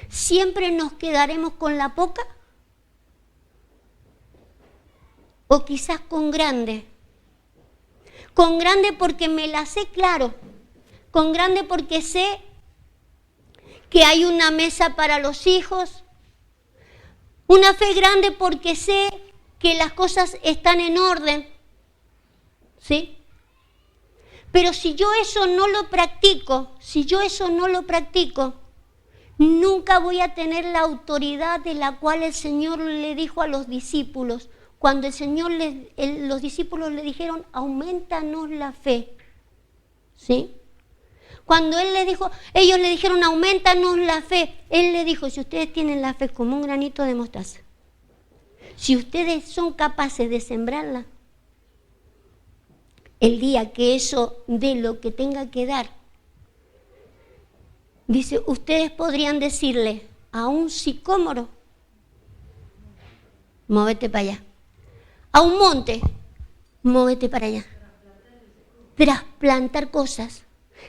Siempre nos quedaremos con la poca o quizás con grande. Con grande porque me la sé claro. Con grande porque sé que hay una mesa para los hijos. Una fe grande porque sé que las cosas están en orden. ¿Sí? Pero si yo eso no lo practico, nunca voy a tener la autoridad de la cual el Señor le dijo a los discípulos. Cuando los discípulos le dijeron, aumentanos la fe. ¿Sí? Cuando ellos le dijeron, aumentanos la fe, Él le dijo, si ustedes tienen la fe como un granito de mostaza, si ustedes son capaces de sembrarla, el día que eso dé lo que tenga que dar, dice, ustedes podrían decirle a un sicómoro, móvete para allá. A un monte, móvete para allá. Trasplantar cosas,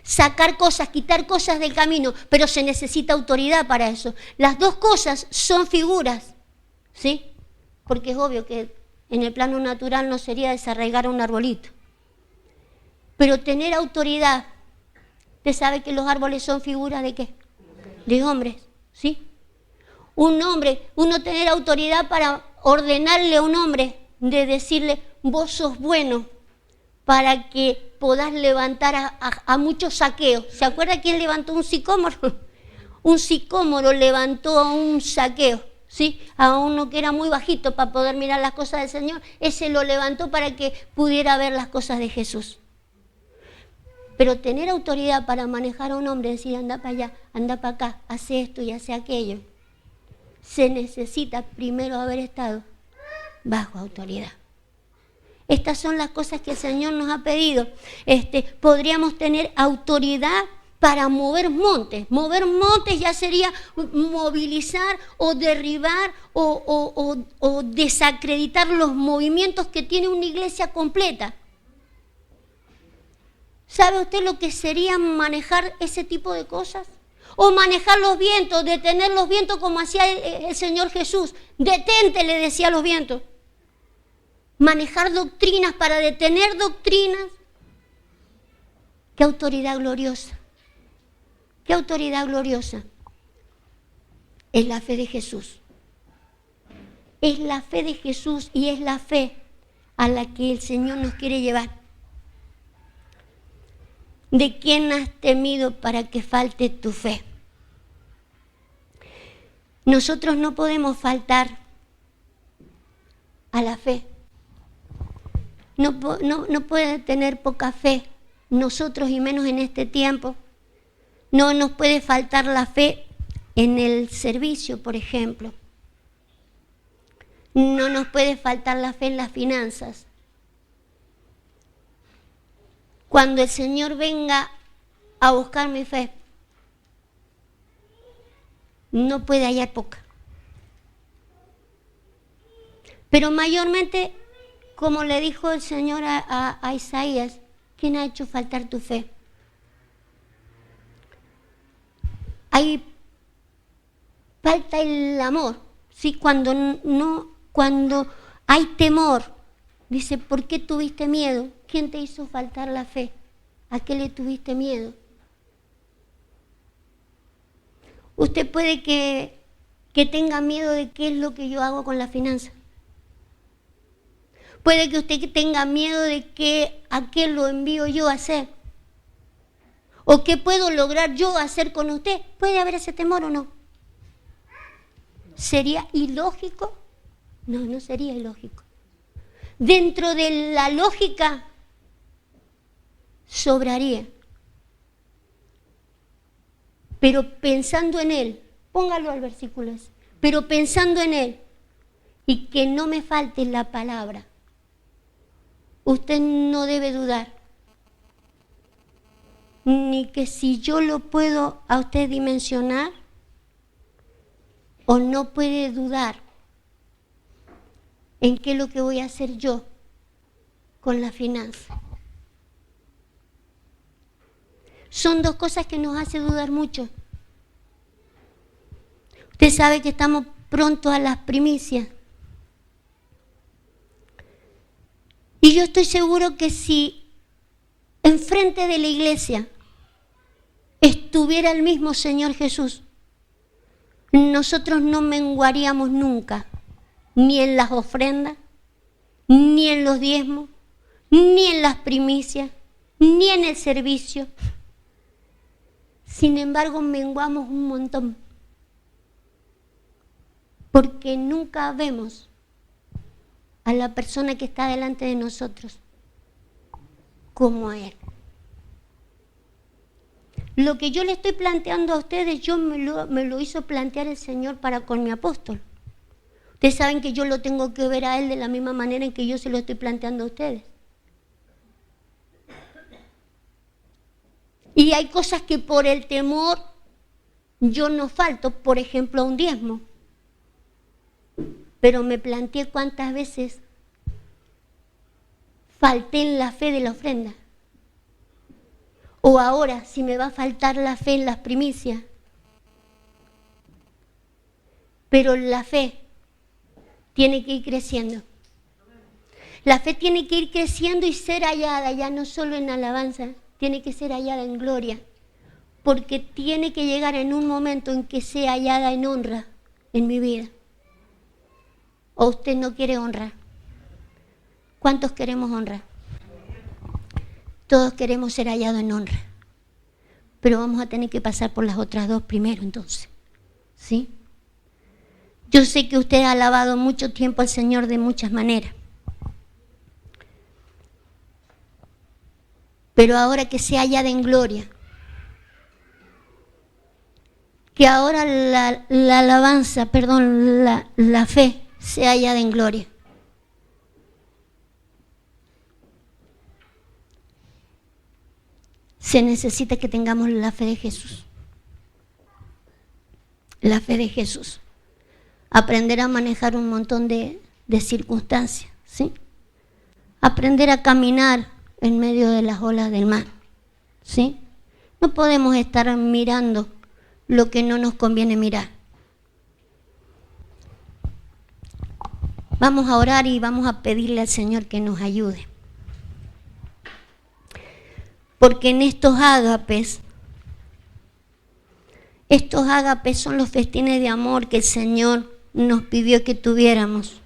sacar cosas, quitar cosas del camino, pero se necesita autoridad para eso. Las dos cosas son figuras, ¿sí? Porque es obvio que en el plano natural no sería desarraigar un arbolito. Pero tener autoridad, ¿usted sabe que los árboles son figuras de qué? De hombres, ¿sí? Un hombre, uno tener autoridad para ordenarle a un hombre, de decirle, vos sos bueno, para que podás levantar a muchos saqueos. ¿Se acuerda quién levantó un sicómoro? Un sicómoro levantó a un saqueo, ¿sí? A uno que era muy bajito para poder mirar las cosas del Señor. Ese lo levantó para que pudiera ver las cosas de Jesús. Pero tener autoridad para manejar a un hombre, decir, anda para allá, anda para acá, hace esto y hace aquello, se necesita primero haber estado bajo autoridad. Estas son las cosas que el Señor nos ha pedido. Podríamos tener autoridad para mover montes. Mover montes ya sería movilizar o derribar o desacreditar los movimientos que tiene una iglesia completa. ¿Sabe usted lo que sería manejar ese tipo de cosas? O manejar los vientos, detener los vientos como hacía el Señor Jesús. Detente, le decía a los vientos. Manejar doctrinas para detener doctrinas. ¡Qué autoridad gloriosa! ¡Qué autoridad gloriosa! Es la fe de Jesús. Es la fe de Jesús y es la fe a la que el Señor nos quiere llevar. ¿De quién has temido para que falte tu fe? Nosotros no podemos faltar a la fe. No puede tener poca fe nosotros y menos en este tiempo. No nos puede faltar la fe en el servicio, por ejemplo. No nos puede faltar la fe en las finanzas. Cuando el Señor venga a buscar mi fe, no puede hallar poca. Pero mayormente, como le dijo el Señor a Isaías, ¿quién ha hecho faltar tu fe? Hay falta el amor, ¿sí? Cuando hay temor, dice, ¿por qué tuviste miedo? ¿Quién te hizo faltar la fe? ¿A qué le tuviste miedo? Usted puede que tenga miedo de qué es lo que yo hago con la finanza. Puede que usted tenga miedo de a qué lo envío yo a hacer. ¿O qué puedo lograr yo hacer con usted? ¿Puede haber ese temor o no? ¿Sería ilógico? No, no sería ilógico. Dentro de la lógica sobraría. Pero pensando en Él, póngalo al versículo ese, pero pensando en Él y que no me falte la palabra, usted no debe dudar. Ni que si yo lo puedo a usted dimensionar, o no puede dudar en qué es lo que voy a hacer yo con la finanza. Son dos cosas que nos hacen dudar mucho. Usted sabe que estamos prontos a las primicias. Y yo estoy seguro que si enfrente de la iglesia estuviera el mismo Señor Jesús, nosotros no menguaríamos nunca, ni en las ofrendas, ni en los diezmos, ni en las primicias, ni en el servicio. Sin embargo, menguamos un montón, porque nunca vemos a la persona que está delante de nosotros como a Él. Lo que yo le estoy planteando a ustedes, me lo hizo plantear el Señor para con mi apóstol. Ustedes saben que yo lo tengo que ver a Él de la misma manera en que yo se lo estoy planteando a ustedes. Y hay cosas que por el temor yo no falto, por ejemplo, a un diezmo. Pero me planteé cuántas veces falté en la fe de la ofrenda. O ahora, si me va a faltar la fe en las primicias. Pero la fe tiene que ir creciendo. La fe tiene que ir creciendo y ser hallada, ya no solo en alabanza, tiene que ser hallada en gloria. Porque tiene que llegar en un momento en que sea hallada en honra en mi vida. ¿O usted no quiere honra? ¿Cuántos queremos honra? Todos queremos ser hallados en honra. Pero vamos a tener que pasar por las otras dos primero entonces. ¿Sí? Yo sé que usted ha alabado mucho tiempo al Señor de muchas maneras. Pero ahora que sea hallada en gloria. Que ahora la alabanza, la fe sea hallada en gloria. Se necesita que tengamos la fe de Jesús. La fe de Jesús. Aprender a manejar un montón de circunstancias, ¿sí? Aprender a caminar en medio de las olas del mar, ¿sí? No podemos estar mirando lo que no nos conviene mirar. Vamos a orar y vamos a pedirle al Señor que nos ayude. Porque en estos ágapes son los festines de amor que el Señor nos pidió que tuviéramos.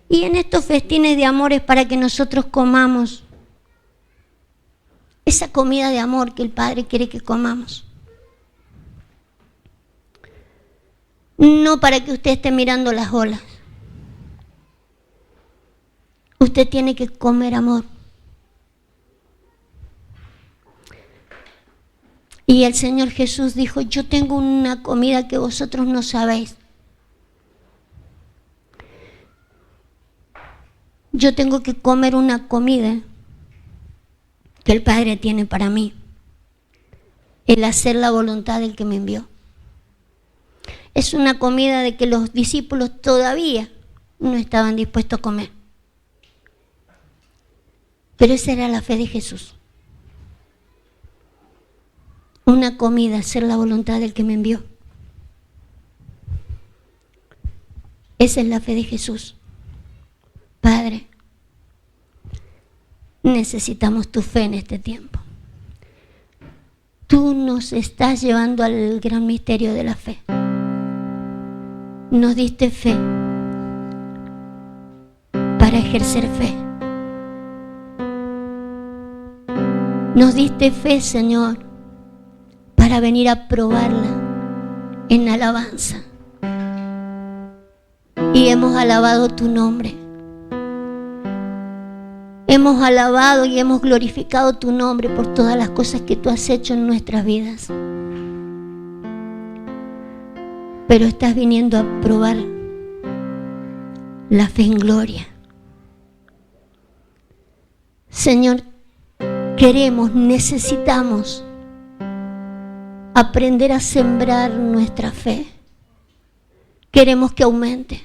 Y en estos festines de amor es para que nosotros comamos esa comida de amor que el Padre quiere que comamos. No para que usted esté mirando las olas. Usted tiene que comer amor. Y el Señor Jesús dijo, yo tengo una comida que vosotros no sabéis. Yo tengo que comer una comida que el Padre tiene para mí. El hacer la voluntad del que me envió. Es una comida de que los discípulos todavía no estaban dispuestos a comer. Pero esa era la fe de Jesús. Una comida, hacer la voluntad del que me envió. Esa es la fe de Jesús. Padre, necesitamos tu fe en este tiempo. Tú nos estás llevando al gran misterio de la fe. Nos diste fe para ejercer fe. Nos diste fe, Señor, para venir a probarla en alabanza. Y hemos alabado tu nombre. Hemos alabado y hemos glorificado tu nombre por todas las cosas que tú has hecho en nuestras vidas. Pero estás viniendo a probar la fe en gloria. Señor, necesitamos aprender a sembrar nuestra fe. Queremos que aumente.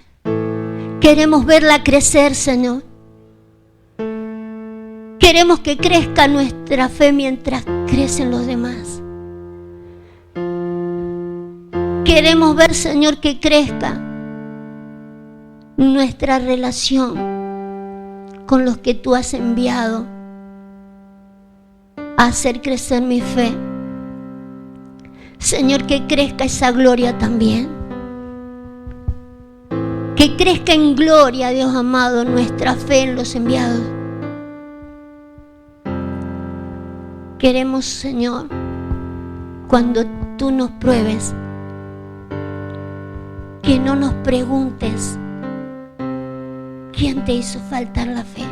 Queremos verla crecer, Señor. Queremos que crezca nuestra fe mientras crecen los demás. Queremos ver, Señor, que crezca nuestra relación con los que tú has enviado a hacer crecer mi fe. Señor, que crezca esa gloria también. Que crezca en gloria, Dios amado, nuestra fe en los enviados. Queremos, Señor, cuando tú nos pruebes, que no nos preguntes quién te hizo faltar la fe.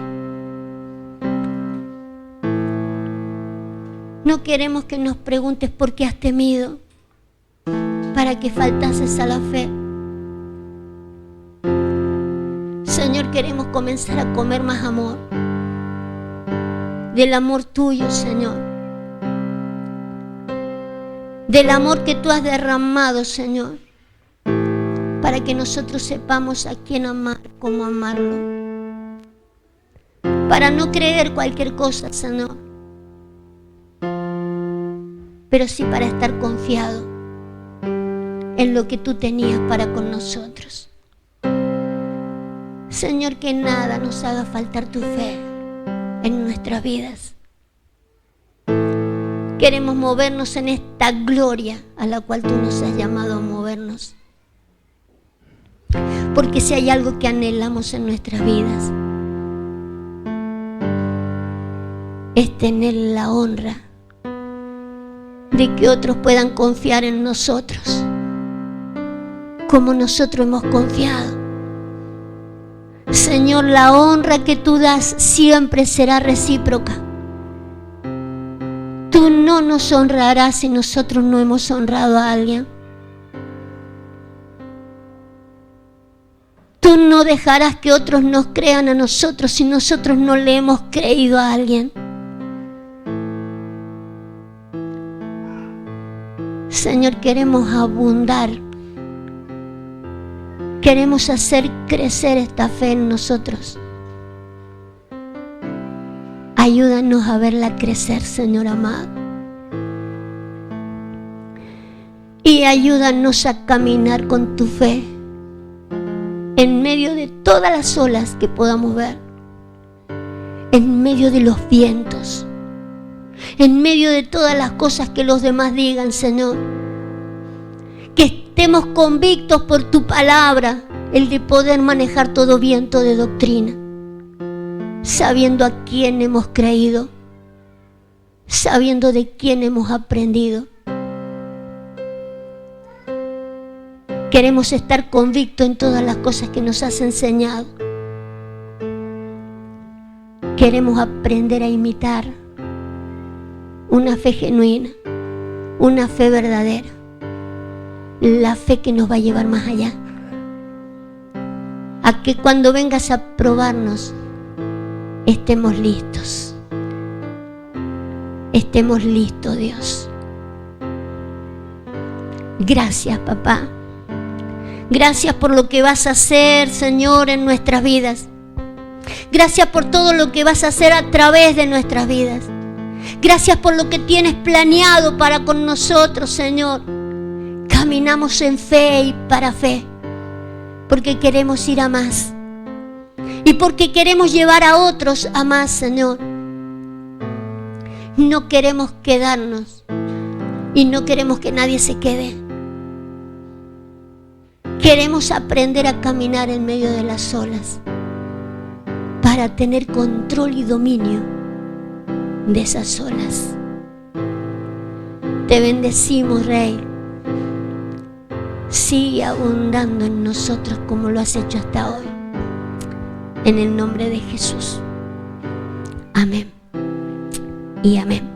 No queremos que nos preguntes por qué has temido para que faltases a la fe. Señor, queremos comenzar a comer más amor, del amor tuyo, Señor, del amor que tú has derramado, Señor, para que nosotros sepamos a quién amar, cómo amarlo, para no creer cualquier cosa, Señor, pero sí para estar confiado en lo que tú tenías para con nosotros. Señor, que nada nos haga faltar tu fe en nuestras vidas. Queremos movernos en esta gloria a la cual tú nos has llamado a movernos. Porque si hay algo que anhelamos en nuestras vidas, es tener la honra de que otros puedan confiar en nosotros como nosotros hemos confiado. Señor, la honra que tú das siempre será recíproca. Tú no nos honrarás si nosotros no hemos honrado a alguien. Tú no dejarás que otros nos crean a nosotros si nosotros no le hemos creído a alguien. Señor, queremos abundar. Queremos hacer crecer esta fe en nosotros. Ayúdanos a verla crecer, Señor amado. Y ayúdanos a caminar con tu fe en medio de todas las olas que podamos ver, en medio de los vientos, en medio de todas las cosas que los demás digan, Señor. Que estemos convictos por tu palabra, el de poder manejar todo viento de doctrina, sabiendo a quién hemos creído, sabiendo de quién hemos aprendido. Queremos estar convictos en todas las cosas que nos has enseñado. Queremos aprender a imitar una fe genuina, una fe verdadera, la fe que nos va a llevar más allá. A que cuando vengas a probarnos, estemos listos. Estemos listos, Dios. Gracias, papá. Gracias por lo que vas a hacer, Señor, en nuestras vidas. Gracias por todo lo que vas a hacer a través de nuestras vidas. Gracias por lo que tienes planeado para con nosotros, Señor. Caminamos en fe y para fe, porque queremos ir a más. Y porque queremos llevar a otros a más, Señor. No queremos quedarnos y no queremos que nadie se quede. Queremos aprender a caminar en medio de las olas para tener control y dominio de esas olas. Te bendecimos, Rey. Sigue abundando en nosotros como lo has hecho hasta hoy. En el nombre de Jesús. Amén y amén.